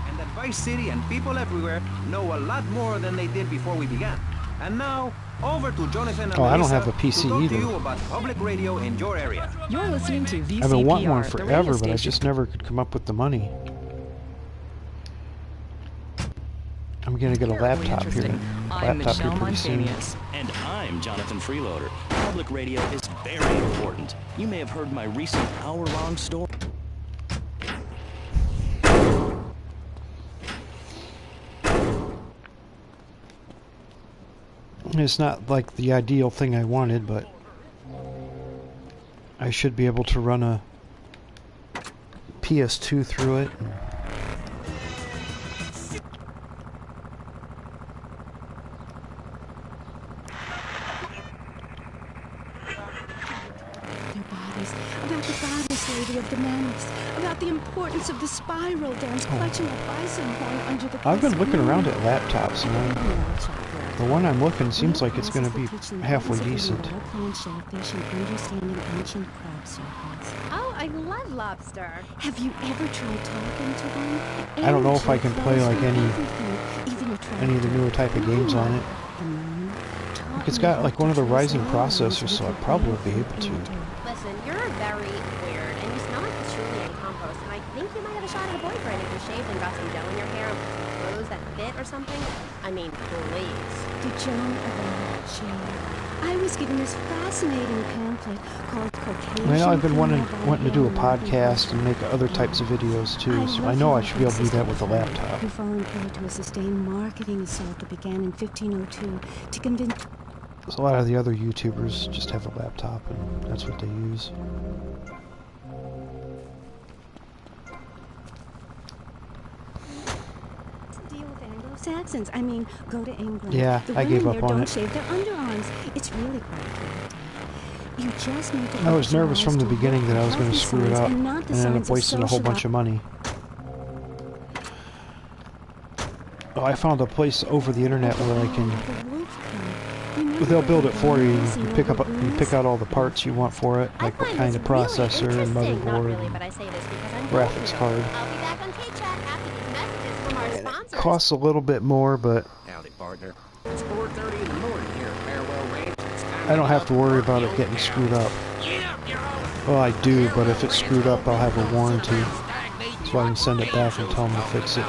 And that Vice City and people everywhere know a lot more than they did before we began. And now, over to Jonathan and Oh, I don't Melissa have a PC to talk either. to you about public radio in your area. You're listening to VCPR, I've been wanting one the radio forever, but I station. just never could come up with the money. I'm gonna get a laptop here. Interesting. I'm Laptop here Michelle pretty soon. Montanius. And I'm Jonathan Freeloader. Public radio is very important. You may have heard my recent hour-long story. It's not like the ideal thing I wanted, but I should be able to run a PS2 through it. Their bodies, about the goddess lady of the mammoths, about the importance of the spiral dance, clutching a bison horn under the. I've been looking around at laptops, and the one I'm looking seems like it's going to be halfway decent. Shellfish and understanding ancient crab circles. Oh, I love lobster. Have you ever tried talking to them? I don't know if I can play like any of the newer type of games on it. Like it's got like one of the Ryzen processors, so I'd probably be able to. Listen, you're very weird, and you smell like patchouli and compost, and I think you might have a shot at a boyfriend if you shaved and got some gel in your hair and clothes that fit or something. I mean, please. Did Joan ever shave? I was given this fascinating pamphlet called Caucasian. Well, I've been wanting to do a podcast and make other types of videos too, so I know I should be able to do that with a laptop. Who fallen prey to a sustained marketing assault that began in 1502 to convince. A lot of the other YouTubers just have a laptop, and that's what they use. Deal with Anglo-Saxons. I mean, go to England. Yeah, I gave up on it. Don't shave their underarms. It's really quite attractive. You just need to. I was nervous from the beginning that I was going to screw it up and end up wasting a whole bunch of money. Oh, I found a place over the internet where I can. They'll build it for you. You pick out all the parts you want for it, like what kind of processor and motherboard, graphics card. It costs a little bit more, but Howdy, partner. It's 4:30 in the morning here at Farewell Ranch. I don't have to worry about it getting screwed up. Well, I do, but if it's screwed up, I'll have a warranty, so I can send it back and tell them to fix it.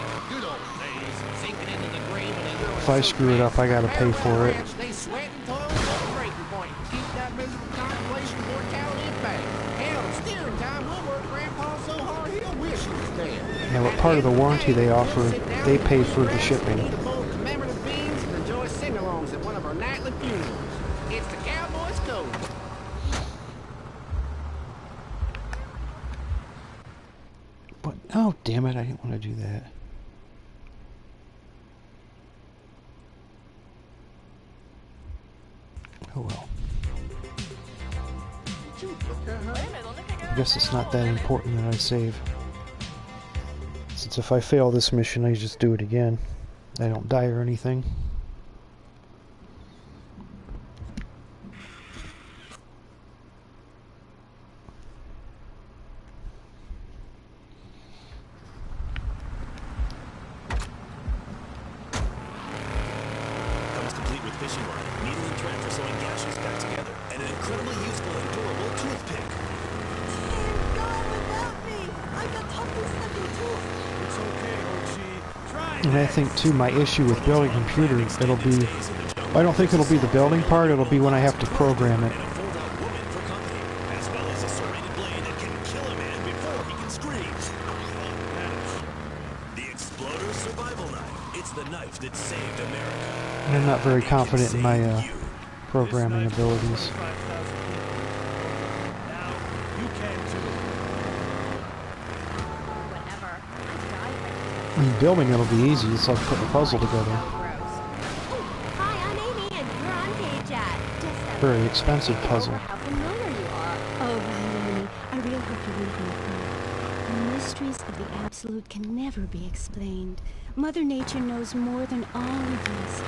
If I screw it up, I gotta pay for it. Now, what part of the warranty they offer, they pay for the shipping. Commemorative beans and enjoy sing-alongs at one of our nightly funerals. It's the Cowboys Code. But, oh damn it, I didn't want to do that. Oh well. I guess it's not that important that I save. Since if I fail this mission, I just do it again. I don't die or anything. Comes complete with fishing line, needle and thread for sewing gashes back together, and an incredibly useful and durable toothpick. And I think too, my issue with building computers, it'll be, I don't think it'll be the building part, it'll be when I have to program it. As well as a serrated blade that can kill a man before he can scream. The Exploder Survival Knife. It's the knife that saved America. And I'm not very confident in my programming abilities. I mean, building it'll be easy, it's like putting a puzzle together. Hi, I'm Amy, and you're on KChat. Very expensive puzzle. How familiar you are. Oh, Amy, I really hope you read my book. The mysteries of the absolute can never be explained. Mother Nature knows more than all of us.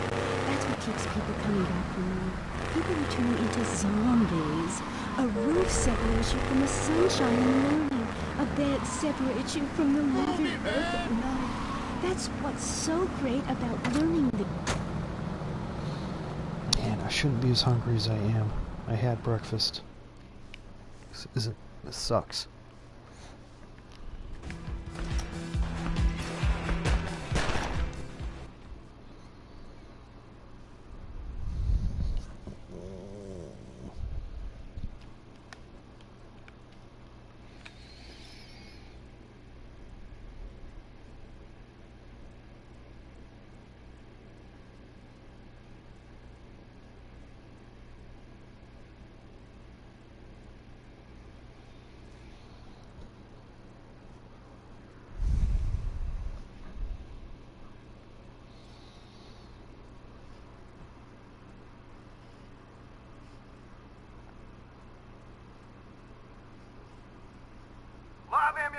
That's what keeps people coming back for more. People who turn into zombies. A roof separates you from the sunshine in the morning. A bed separates you from the living earth at night. That's what's so great about learning the... Man, I shouldn't be as hungry as I am. I had breakfast. This sucks.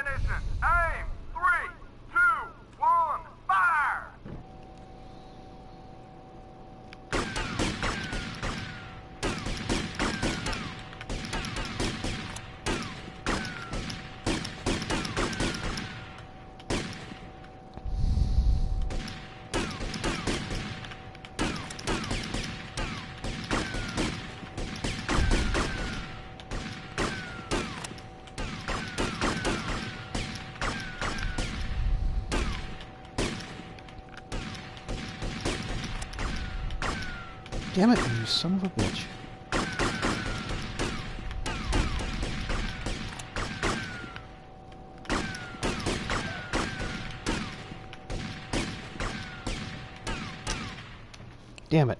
ammunition. Aim. 3, 2, 1, fire! Damn it, you son of a bitch. Damn it.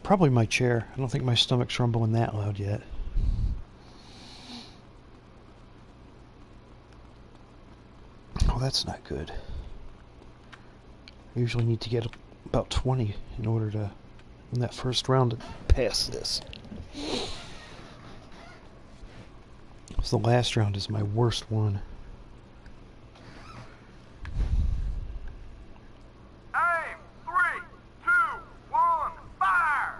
Probably my chair. I don't think my stomach's rumbling that loud yet. Oh, that's not good. I usually need to get about 20 in order to, in that first round, to pass this. So the last round is my worst one. Aim. 3, 2, 1, fire!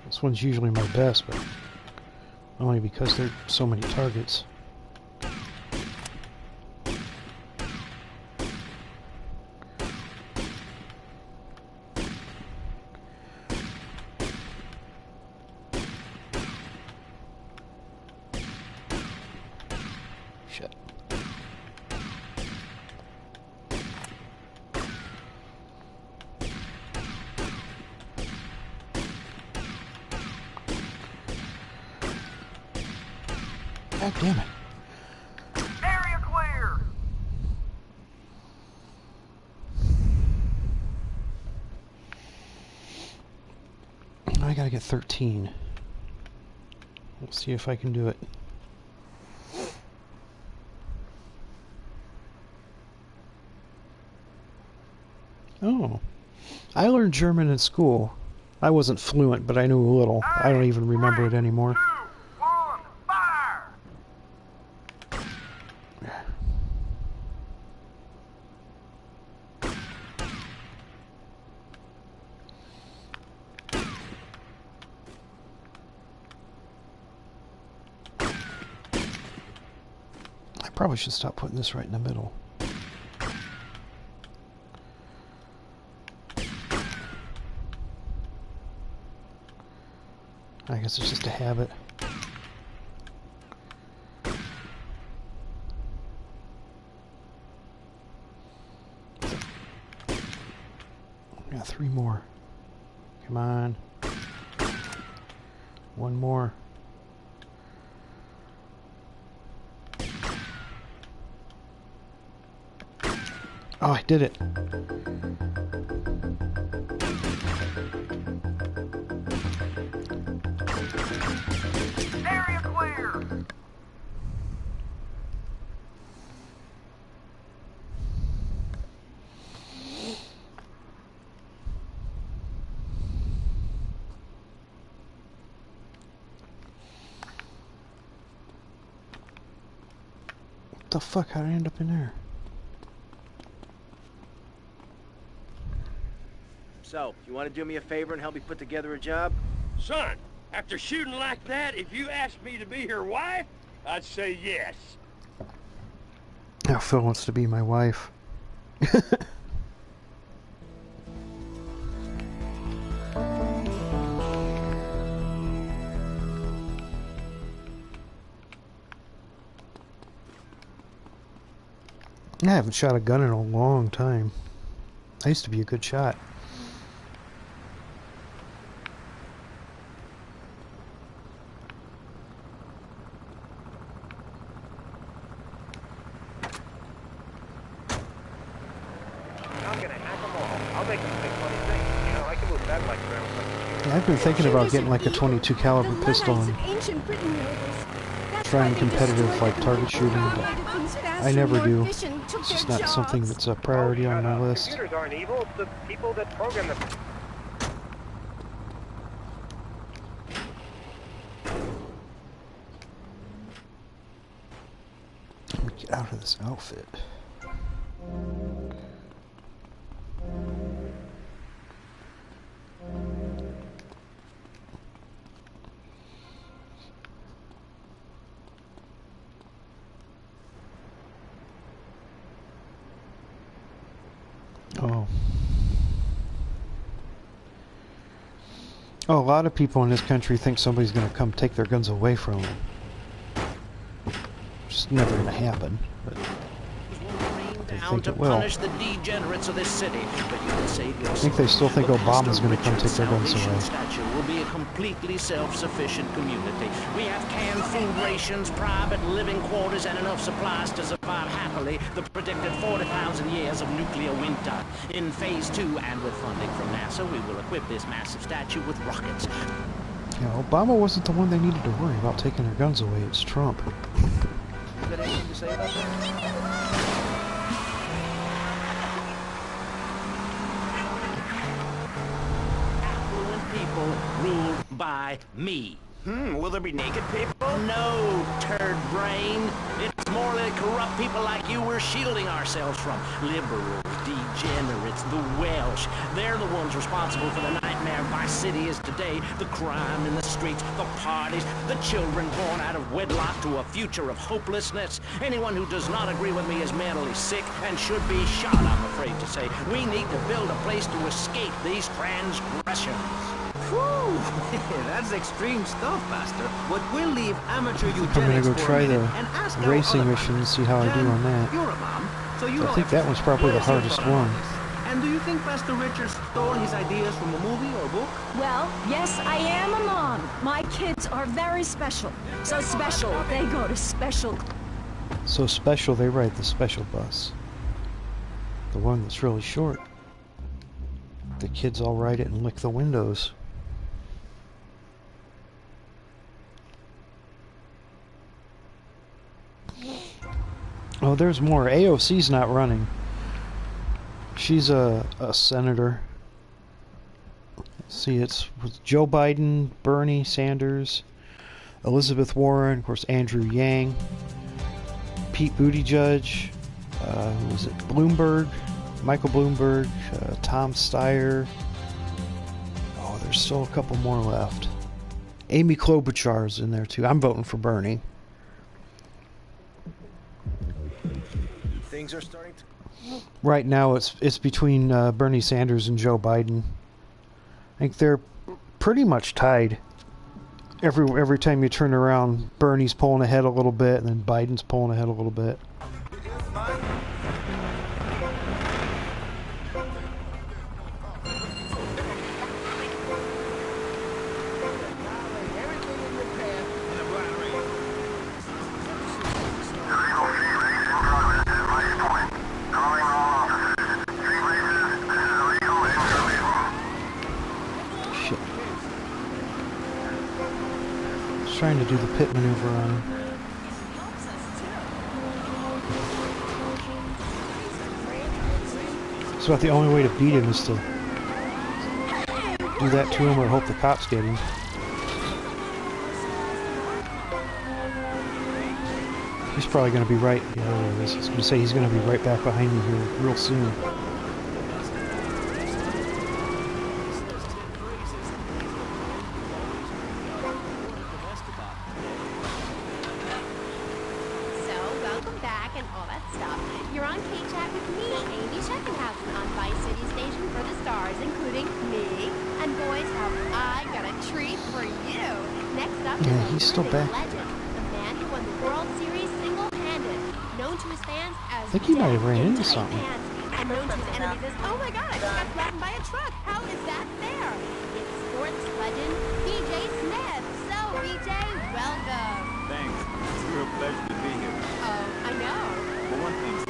This one's usually my best, but only because there are so many targets. Shit. God damn it. Area clear! I gotta get 13. Let's see if I can do it. Oh. I learned German in school. I wasn't fluent, but I knew a little. I don't even remember it anymore. I probably should stop putting this right in the middle. I guess it's just a habit. Got 3 more. Come on. 1 more. Oh, I did it. Area clear! What the fuck? How'd I end up in there? So, you want to do me a favor and help me put together a job? Son, after shooting like that, if you asked me to be your wife, I'd say yes. Now Phil wants to be my wife. I haven't shot a gun in a long time. I used to be a good shot. I've I've been thinking about getting like a 22 caliber pistol and ancient Britain nobles. That's trying competitive like target shooting, but I never do. It's just not something that's a priority on my list. Computers aren't evil, it's the people that program them. Let me get out of this outfit. Oh, a lot of people in this country think somebody's going to come take their guns away from them. It's never going to happen, but they think it will. I think they still think Obama's going to come take their guns away. Will be a completely self-sufficient community. We have canned food rations, private living quarters, and enough supplies to survive happily the predicted 40,000 years of nuclear winter. In Phase 2, and with funding from NASA, we will equip this massive statue with rockets. Yeah, Obama wasn't the one they needed to worry about taking their guns away. It's Trump. You got anything to say about that? People ruled by me. Will there be naked people? No, turd brain. It's more like corrupt people like you we're shielding ourselves from. Liberals, degenerates, the Welsh. They're the ones responsible for the nightmare my city is today. The crime in the streets, the parties, the children born out of wedlock to a future of hopelessness. Anyone who does not agree with me is mentally sick and should be shot, I'm afraid to say. We need to build a place to escape these transgressions. Whew, that's extreme stuff, Pastor. But we'll leave amateur eugenics I'm gonna go for try a minute the and ask racing mission and see how I do on that. You're a mom, so you I think that one's probably the hardest one. And do you think Pastor Richard stole his ideas from a movie or book? Well, yes, I am a mom. My kids are very special. So special, they go to special. So special, they ride the special bus. The one that's really short. The kids all ride it and lick the windows. Oh, there's more. AOC's not running. She's a senator. Let's see, it's with Joe Biden, Bernie Sanders, Elizabeth Warren, of course, Andrew Yang, Pete Buttigieg, who was it? Bloomberg, Michael Bloomberg, Tom Steyer. Oh, there's still a couple more left. Amy Klobuchar's in there too. I'm voting for Bernie. Things are starting to... Right now, it's between Bernie Sanders and Joe Biden. I think they're pretty much tied. Every time you turn around, Bernie's pulling ahead a little bit, and then Biden's pulling ahead a little bit. Trying to do the pit maneuver on him. It's about the only way to beat him is to do that to him or hope the cops get him. He's probably going to be right. Yeah, there it is. I was going to say he's going to be right back behind me here real soon. Still back. I think he might have ran into something. And known to his enemies as, oh my god, I just got flattened by a truck. How is that fair? It's sports legend BJ Smith. So, BJ, welcome. Thanks. It's a real pleasure to be here. Oh, I know. But one thing's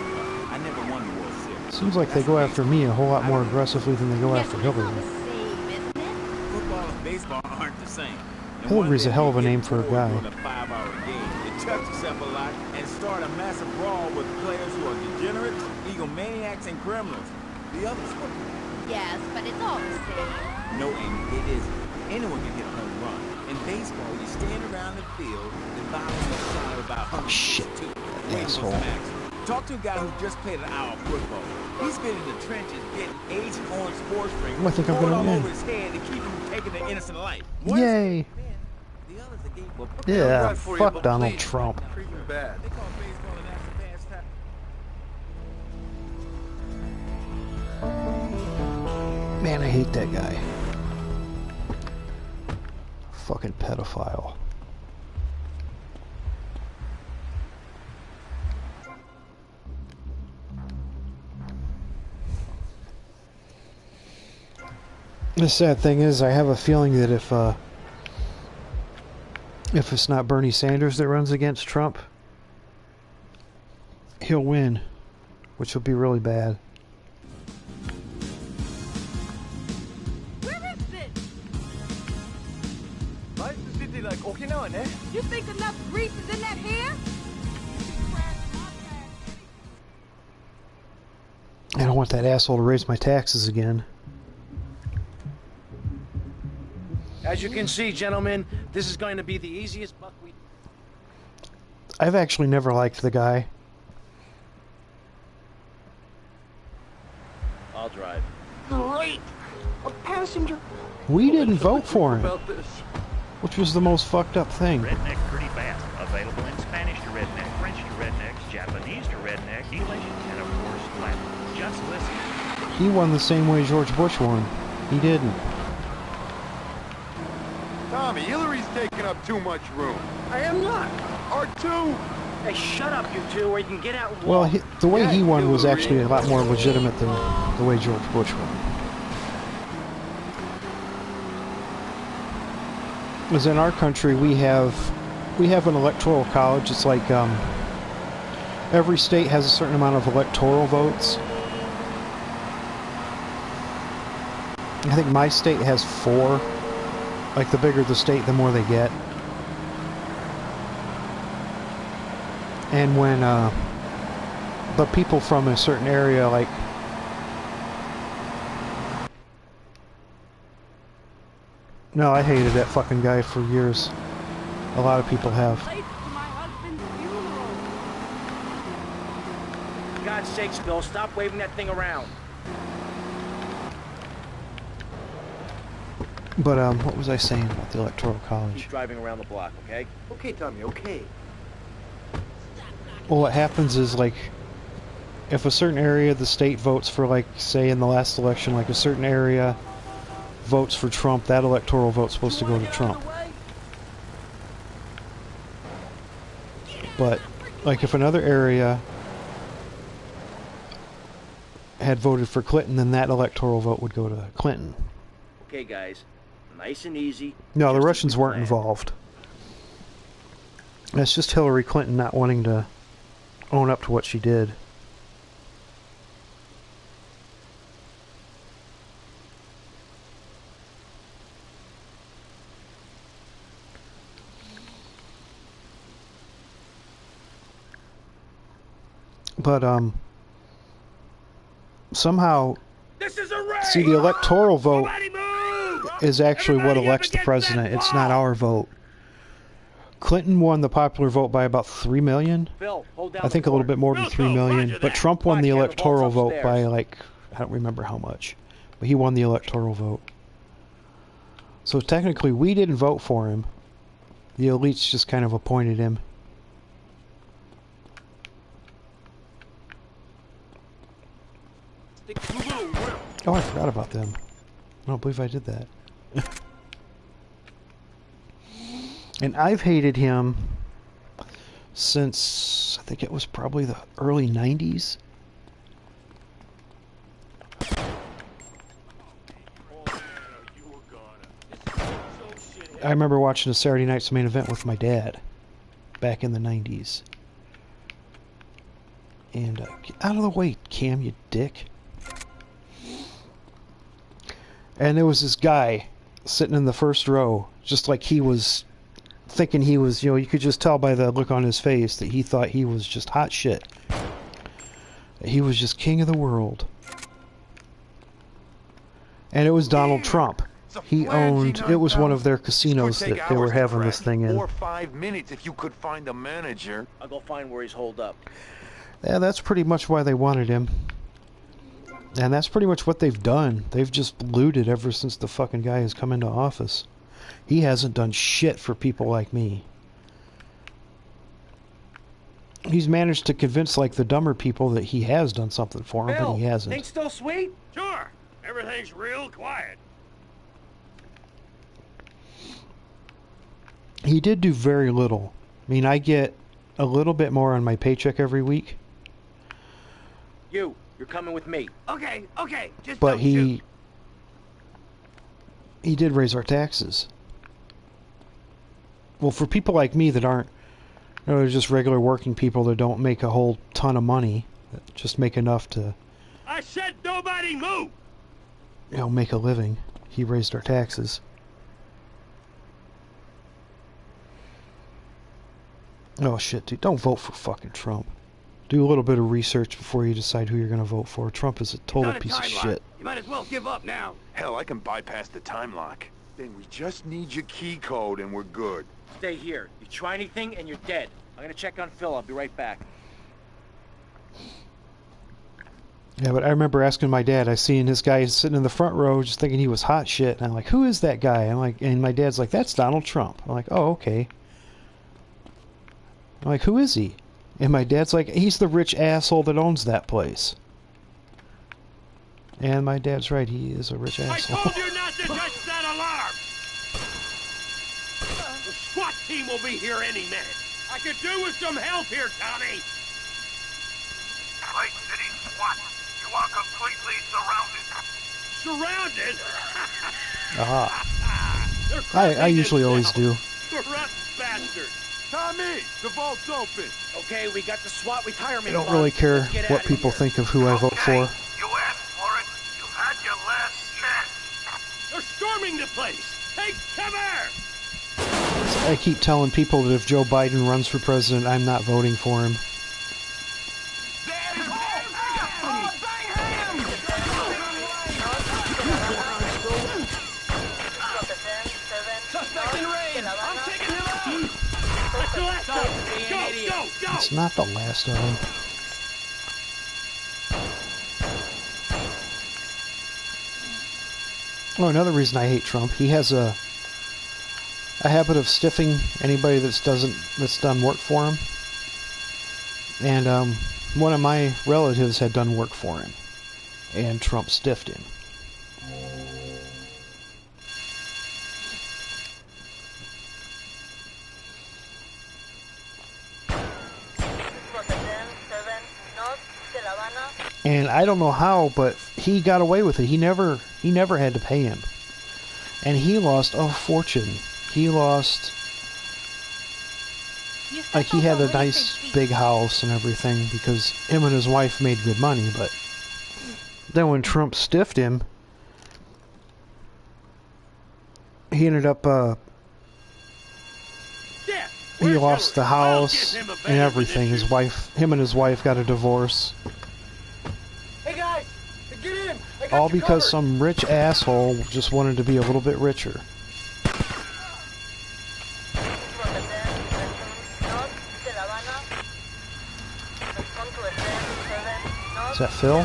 I never won the World Series. Seems like they go after me a whole lot more aggressively than they go after Hillary. Football and baseball aren't the same. Hillary's a hell of a name for a guy. A 5-hour game. The cut yourself a lot and start a massive brawl with players who are degenerates, egomaniacs, and criminals. The other sport. Yes, but it's all the same. No, Amy, it isn't. Anyone can hit a home run. In baseball, you stand around the field and bounce the shot about 100 shit. Asshole. Talk to a guy who just played an hour of football. He's been in the trenches getting Agent Orange sports ring I think I'm poured gonna all win. over his head to keep him taking an innocent life. Yay! Yeah, fuck Donald Trump. Bad. Man, I hate that guy. Fucking pedophile. The sad thing is, I have a feeling that if it's not Bernie Sanders that runs against Trump, he'll win, which will be really bad. Where is this? Why is the city like Okinawa, eh? You think enough grease is in that hair? I don't want that asshole to raise my taxes again. As you can see, gentlemen, this is going to be the easiest buckwheat. I've actually never liked the guy. I'll drive. Great! A passenger. We didn't vote for him, which was the most fucked up thing. Redneck pretty fast. Available in Spanish to redneck, French to redneck, Japanese to redneck, English, and of course Latin. Just listen. He won the same way George Bush won. He didn't. Tommy, Hillary's taking up too much room. I am not. R2! Hey, shut up, you two, or you can get out and Well, walk. the way he won was actually a lot more legitimate than the way George Bush won. Because in our country, we have an electoral college. It's like every state has a certain amount of electoral votes. I think my state has 4. Like, the bigger the state, the more they get. And when, but people from a certain area, like, no, I hated that fucking guy for years. A lot of people have. For God's sakes, Bill, stop waving that thing around. But, what was I saying about the Electoral College? Keep driving around the block, okay? Okay, Tommy, okay. Well, what happens is, like, if a certain area of the state votes for, like, say in the last election, like a certain area votes for Trump, that electoral vote's supposed to go to Trump. But, like, if another area had voted for Clinton, then that electoral vote would go to Clinton. Okay, guys. Nice and easy. No, the Russians weren't involved. That's just Hillary Clinton not wanting to own up to what she did. But, somehow, see, the electoral vote is actually what elects the president. It's not our vote. Clinton won the popular vote by about 3 million. I think a little bit more than 3 million. But Trump won the electoral vote by, like, I don't remember how much. But he won the electoral vote. So technically, we didn't vote for him. The elites just kind of appointed him. Oh, I forgot about them. I don't believe I did that. And I've hated him since, I think it was probably the early 90s. I remember watching a Saturday Night's Main Event with my dad back in the 90s. And, get out of the way, Cam, you dick. And there was this guy sitting in the first row, just like he was thinking he was, you could just tell by the look on his face that he thought he was just hot shit. He was just king of the world. And it was Donald Trump. He owned, it was one of their casinos that they were having this thing in. 4 or 5 minutes if you could find a manager. I'll go find where he's holed up. Yeah, that's pretty much why they wanted him. And that's pretty much what they've done. They've just looted ever since the fucking guy has come into office. He hasn't done shit for people like me. He's managed to convince, like, the dumber people that he has done something for them, but he hasn't. Things still sweet? Sure. Everything's real quiet. He did do very little. I mean, I get a little bit more on my paycheck every week. You're coming with me. Okay, just But don't shoot. he did raise our taxes. Well, for people like me that aren't, they're just regular working people that don't make a whole ton of money, that just make enough to, I said nobody move. make a living. He raised our taxes. Oh shit, dude, don't vote for fucking Trump. Do a little bit of research before you decide who you're gonna vote for. Trump is a total piece of shit. You might as well give up now. Hell, I can bypass the time lock. Then we just need your key code and we're good. Stay here. You try anything and you're dead. I'm gonna check on Phil. I'll be right back. Yeah, but I remember asking my dad, I seen this guy sitting in the front row just thinking he was hot shit, and I'm like, who is that guy? I'm like, and my dad's like, that's Donald Trump. I'm like, oh, okay. I'm like, who is he? And my dad's like, he's the rich asshole that owns that place. And my dad's right, he is a rich asshole. I told you not to touch that alarm! The SWAT team will be here any minute. I could do with some help here, Tommy. Lake City SWAT, you are completely surrounded. Surrounded? Aha. I usually always do. Corrupt bastard. Tommy, the vault's open. Okay, we got the SWAT retirement. I don't really care what people think of who I vote for. You asked for it. You've had your last chance. They're storming the place. Take cover! I keep telling people that if Joe Biden runs for president, I'm not voting for him. It's not the last of them. Oh, another reason I hate Trump, he has a habit of stiffing anybody that's done work for him. And one of my relatives had done work for him, and Trump stiffed him. And I don't know how, but he got away with it. He never had to pay him. And he lost a fortune. He lost, like, he had a nice big house and everything because him and his wife made good money, but then when Trump stiffed him, he ended up, he lost the house and everything. Him and his wife got a divorce. Hey guys, get in. All because some rich asshole just wanted to be a little bit richer. Is that Phil?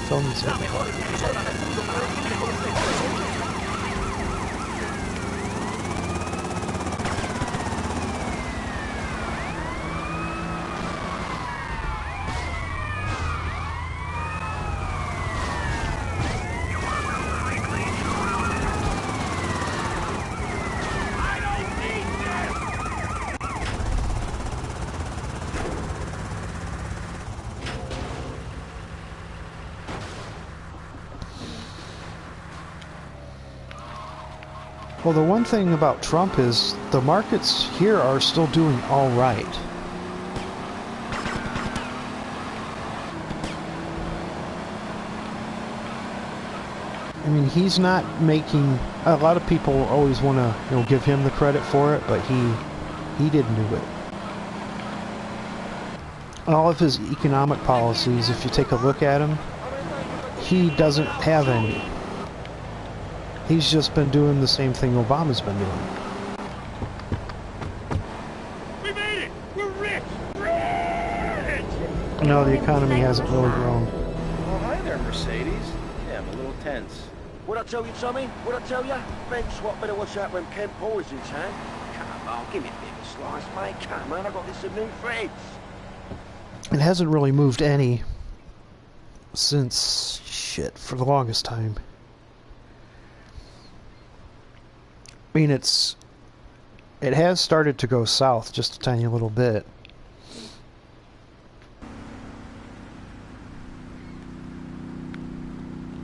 Phil needs it. Well, the one thing about Trump is the markets here are still doing all right. I mean, he's not making A lot of people always want to, you know, give him the credit for it, but he didn't do it. All of his economic policies, if you take a look at him, he doesn't have any. He's just been doing the same thing Obama's been doing. We made it! We're rich! Rich! No, the economy hasn't really grown. Oh, hi there, Mercedes. Yeah, I'm a little tense. What I tell you, Tommy? What I tell you? Thanks, what better watch out when Ken Paul is in town. Come on, give me a bigger slice, mate. Come on, I got this some new friends. It hasn't really moved any since, shit, for the longest time. I mean, it has started to go south just a tiny little bit.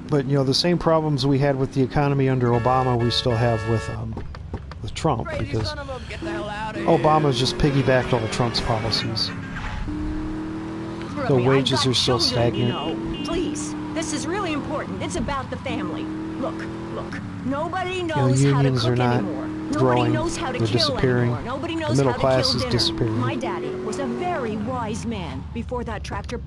But, you know, the same problems we had with the economy under Obama, we still have with Trump, because Obama's just piggybacked all of Trump's policies. The wages are still stagnant. You know. Please, this is really important. It's about the family. Look. Nobody knows how to cook anymore. Nobody knows how to kill anymore. Nobody knows how to kill dinner. Disappearing. My daddy was a very wise man before that tractor.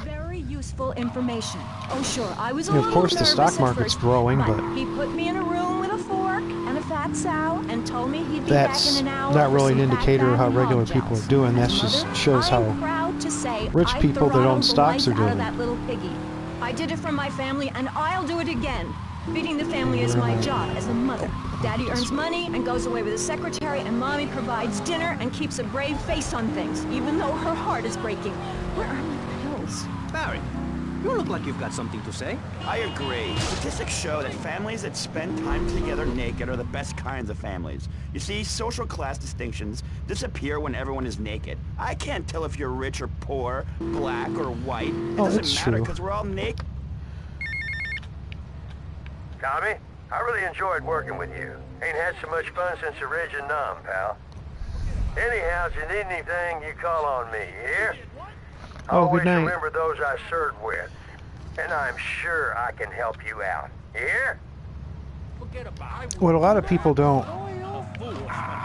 Very useful information. Oh, sure, I was a little of course, the nervous stock at market's first, growing, but he put me in a room with a fork and a fat sow and told me he'd be back that's in an hour. not really an with some indicator of how fat regular hog people gels. are doing. That As just mother, shows how I'm proud to say rich I people that own throttled the stocks are life out of doing. that little piggy. I did it for my family, and I'll do it again. Feeding the family is my job as a mother. Daddy earns money and goes away with his secretary, and Mommy provides dinner and keeps a brave face on things, even though her heart is breaking. Where are my pills? Barry, you look like you've got something to say. I agree. Statistics show that families that spend time together naked are the best kinds of families. You see, social class distinctions disappear when everyone is naked. I can't tell if you're rich or poor, black or white. It doesn't matter because we're all naked. Tommy, I really enjoyed working with you. Ain't had so much fun since the Reg and Nom, pal. Anyhow, if you need anything, you call on me, you hear? I always remember those I served with. And I'm sure I can help you out. You hear? What a lot of people don't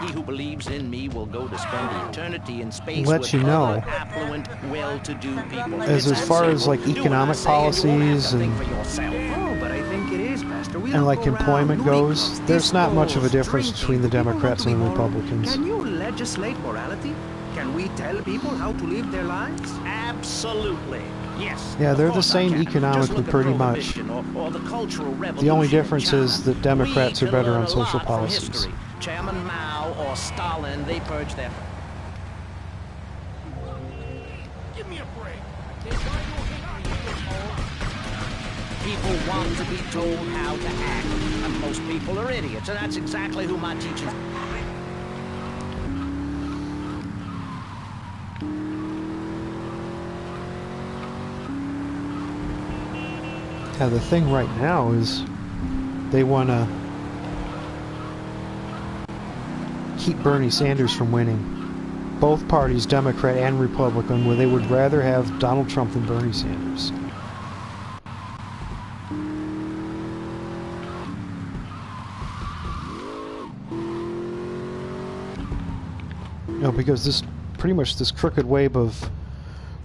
He who believes in me will go to spend eternity in space let with you know other affluent, well-to-do people. as far as like economic policies and like employment goes, there's not much of a difference between the Democrats and the Republicans. Can you legislate morality? Can we tell people how to live their lives? Absolutely. Yes. Yeah, they're the same economically pretty much. The only difference is that Democrats are better on social policies. Chairman Mao or Stalin, they purged their... Give me a break. People want to be told how to act, and most people are idiots, and that's exactly who my teachers... Yeah, the thing right now is they want to keep Bernie Sanders from winning. Both parties, Democrat and Republican, where they would rather have Donald Trump than Bernie Sanders. You know, because this pretty much this crooked wave of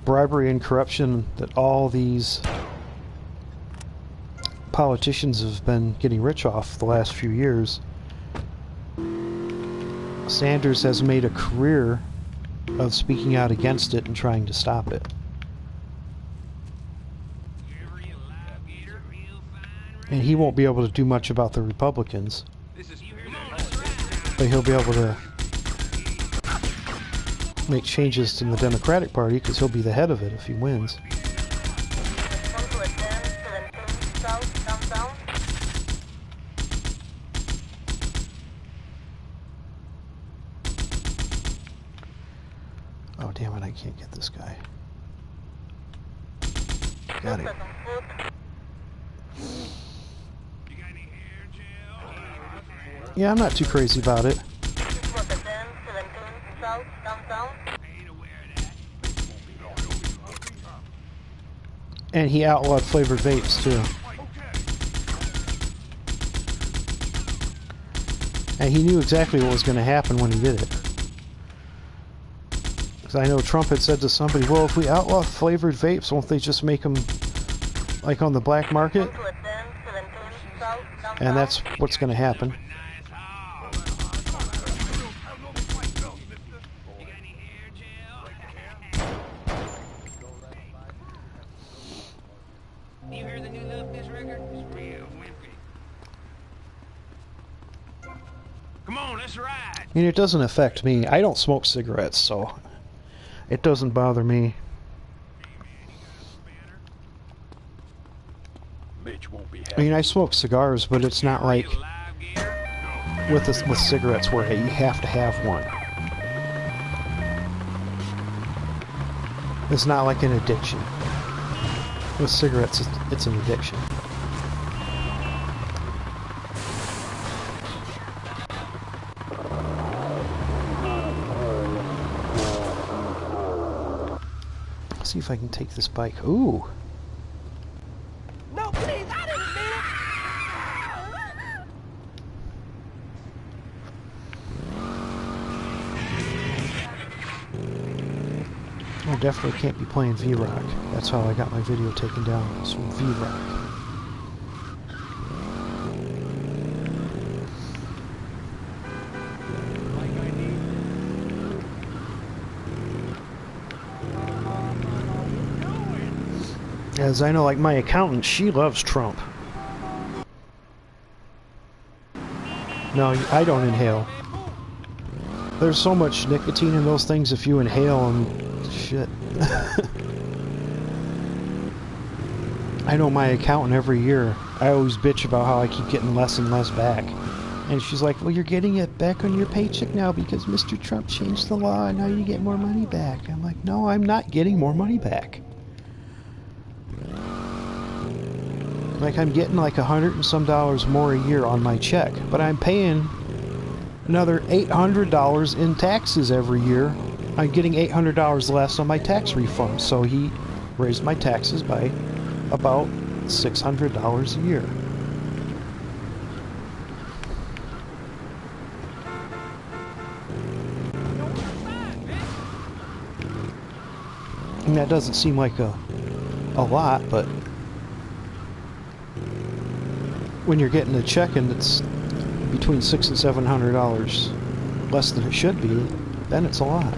bribery and corruption that all these politicians have been getting rich off the last few years. Sanders has made a career of speaking out against it and trying to stop it. And he won't be able to do much about the Republicans. But he'll be able to make changes in the Democratic Party because he'll be the head of it if he wins. Oh, damn it, I can't get this guy. Got it. Yeah, I'm not too crazy about it. And he outlawed flavored vapes, too. And he knew exactly what was going to happen when he did it. Because I know Trump had said to somebody, well, if we outlaw flavored vapes, won't they just make them, like, on the black market? And that's what's going to happen. You hear the new Love Fish record? It's real wimpy. Come on, let's ride. I mean, it doesn't affect me. I don't smoke cigarettes, so it doesn't bother me. I mean, I smoke cigars, but it's not like with cigarettes where you have to have one. It's not like an addiction. With cigarettes, it's an addiction. Let's see if I can take this bike. Ooh. No, please, I didn't mean I definitely can't be playing V-Rock. That's how I got my video taken down. It's from V-Rock. As I know, like my accountant, she loves Trump. No, I don't inhale. There's so much nicotine in those things if you inhale them. Shit. I know my accountant every year. I always bitch about how I keep getting less and less back. And she's like, well, you're getting it back on your paycheck now because Mr. Trump changed the law and now you get more money back. I'm like, no, I'm not getting more money back. Like, I'm getting like $100 and some more a year on my check, but I'm paying another $800 in taxes every year. I'm getting $800 less on my tax refund, so he raised my taxes by about $600 a year. And that doesn't seem like a lot, but when you're getting a check and it's between $600 and $700 less than it should be, then it's a lot.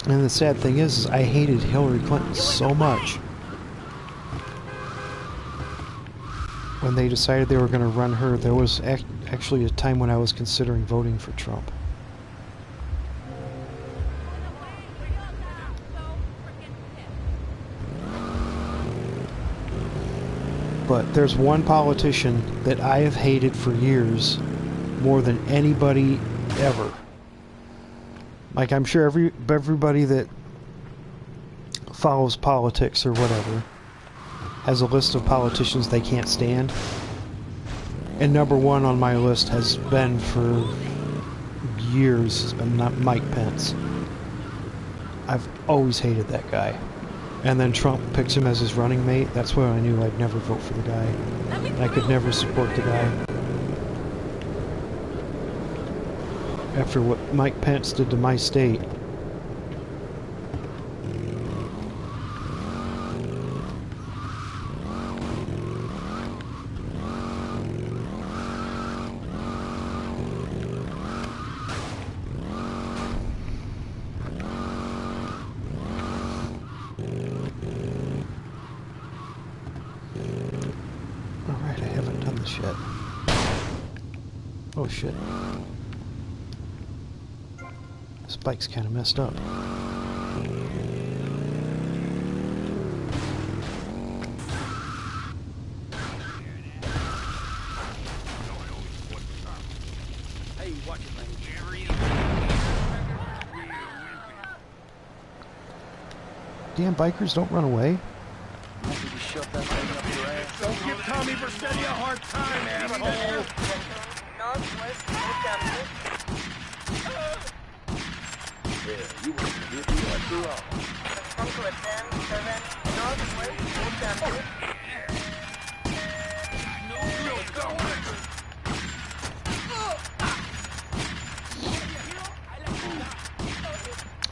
And the sad thing is I hated Hillary Clinton so much. When they decided they were going to run her, there was actually a time when I was considering voting for Trump. But there's one politician that I have hated for years more than anybody ever. Like, I'm sure everybody that follows politics or whatever has a list of politicians they can't stand. And number one on my list has been for years, not Mike Pence. I've always hated that guy. And then Trump picks him as his running mate. That's when I knew I'd never vote for the guy. I could never support the guy. After what Mike Pence did to my state. Alright, I haven't done this yet. Oh shit. This bike's kind of messed up. Hey, watch it, man. Damn bikers, don't run away. After you shove that thing up your ass. Don't give Tommy Vercetti a hard time, asshole. Yeah, you want to get me after all.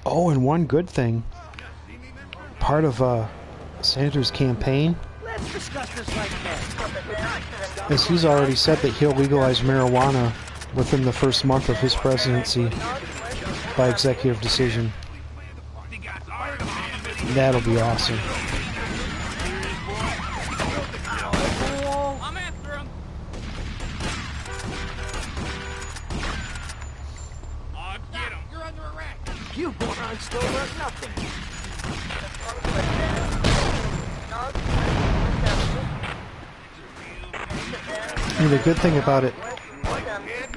Oh, and one good thing. Part of Sanders' campaign Let's discuss this like that. is he's already said that he'll legalize marijuana within the first month of his presidency by executive decision. That'll be awesome. I'm after him. I'll get him. You're under arrest. You morons still learn nothing. And the good thing about it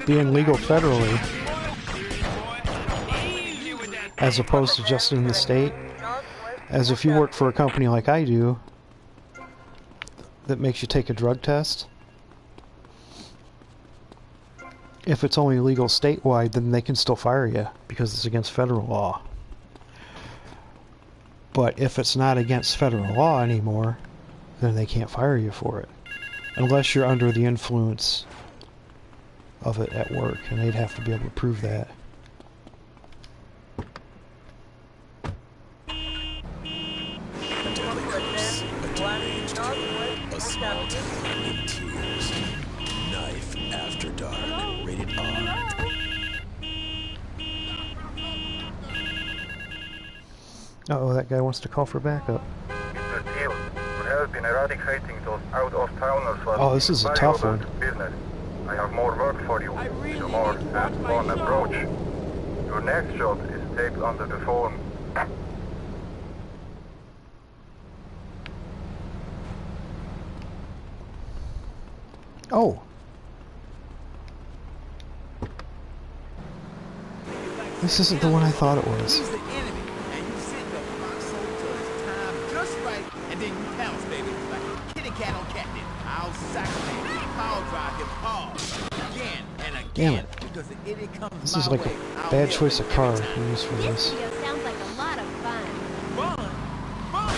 being legal federally, as opposed to just in the state, as if you work for a company like I do, that makes you take a drug test, if it's only legal statewide, then they can still fire you because it's against federal law. But if it's not against federal law anymore, then they can't fire you for it. Unless you're under the influence of it at work, and they'd have to be able to prove that. A deadly curse, a deranged killer, a small town in tears. Knife After Dark, rated R. Uh-oh, that guy wants to call for backup. Mr. Steele, we have been eradicating those out-of-towners. Oh, this is a tough one. Business. I have more work for you, a more hands-on approach. Your next job is taped under the phone. Oh. This isn't the one I thought it was. He's the enemy, and you send the foxhole till it's time just right, and then you pounce, baby, like a kitty cat on catnip. I'll sack him, power drive him hard, again and again. Damn it. Because the idiot comes This my is like way, a I'll bad nail choice him of car every time. to use for this. Video sounds like a lot of fun. Fun? Fun?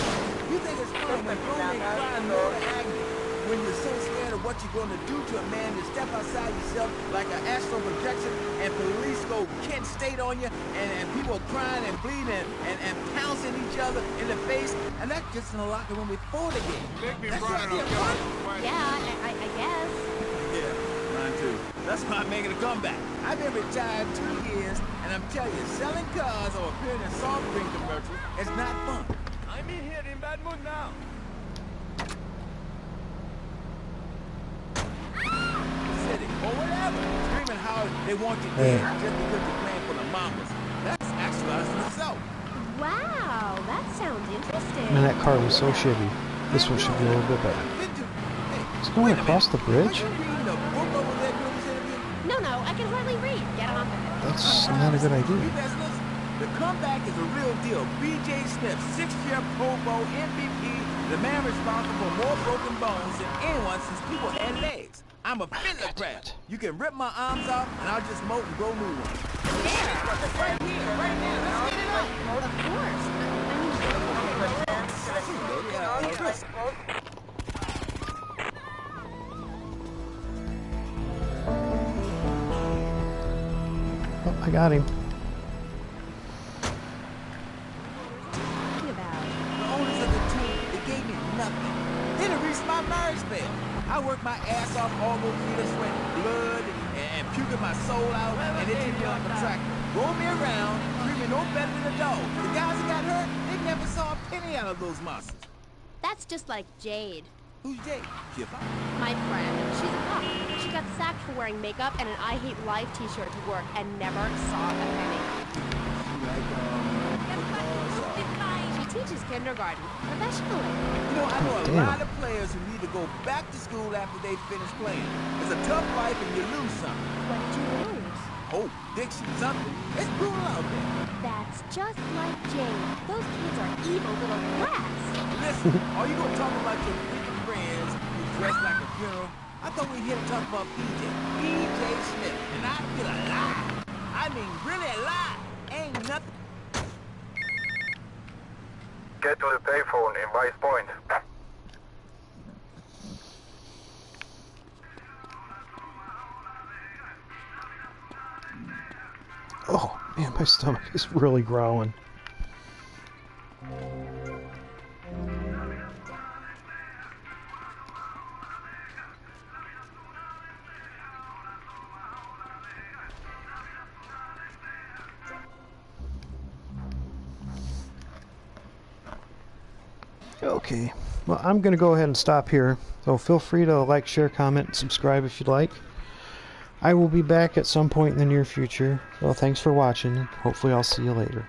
You think it's fun when grown men cry and know the agony? When you're so scared of what you're going to do to a man, you step outside yourself like an astral projection, and police go Kent State on you, and people are crying and bleeding and pouncing each other in the face, and that gets in the locker room before the game. That's the idea of fun. Yeah, I guess. Yeah, mine too. That's why I'm making a comeback. I've been retired 2 years, and I'm telling you, selling cars or appearing in soft drink commercials is not fun. I'm in here in bad mood now. City or whatever, screaming how they want you dead just because you're playing for the mamas. That's actualizing itself. Wow, that sounds interesting. Man, that car was so shitty. This one should be a little bit better. It's going across the bridge? No, I can hardly read. Get on with it. That's not a good idea. The comeback is a real deal. B.J. Smith, 6-year Pro Bowl MVP, the man responsible for more broken bones than anyone since people had legs. I'm a fiddler crab. You can rip my arms off, and I'll just mold and grow new ones. Yeah, right here, right now. Let's get it up. Of course. Oh, I got him. The owners of the team, they gave me nothing. Then it reached my marriage bed. I worked my ass off all those years, sweating blood and puking my soul out, and they treated me like a tractor. Roll me around, treat me no better than a dog. The guys that got hurt, they never saw a penny out of those monsters. That's just like Jade. Who's Jade? Kipper. My friend. She's a cop. She got sacked for wearing makeup and an I Hate Life t-shirt to work and never saw a penny. She teaches kindergarten professionally. You know, I know a lot of players who need to go back to school after they finish playing. It's a tough life and you lose something. What did you lose? Hope, Dixie, something. It's brutal out there. That's just like Jane. Those kids are evil little brats. Listen, are you gonna talk about your freaking friends who dress like a funeral? I thought we were here to talk about BJ Smith, and I feel alive. I mean, really alive. Ain't nothing. Get to the payphone in Vice Point. Oh, man, my stomach is really growling. Okay, well, I'm going to go ahead and stop here. So feel free to like, share, comment, and subscribe if you'd like. I will be back at some point in the near future. Well, thanks for watching. Hopefully I'll see you later.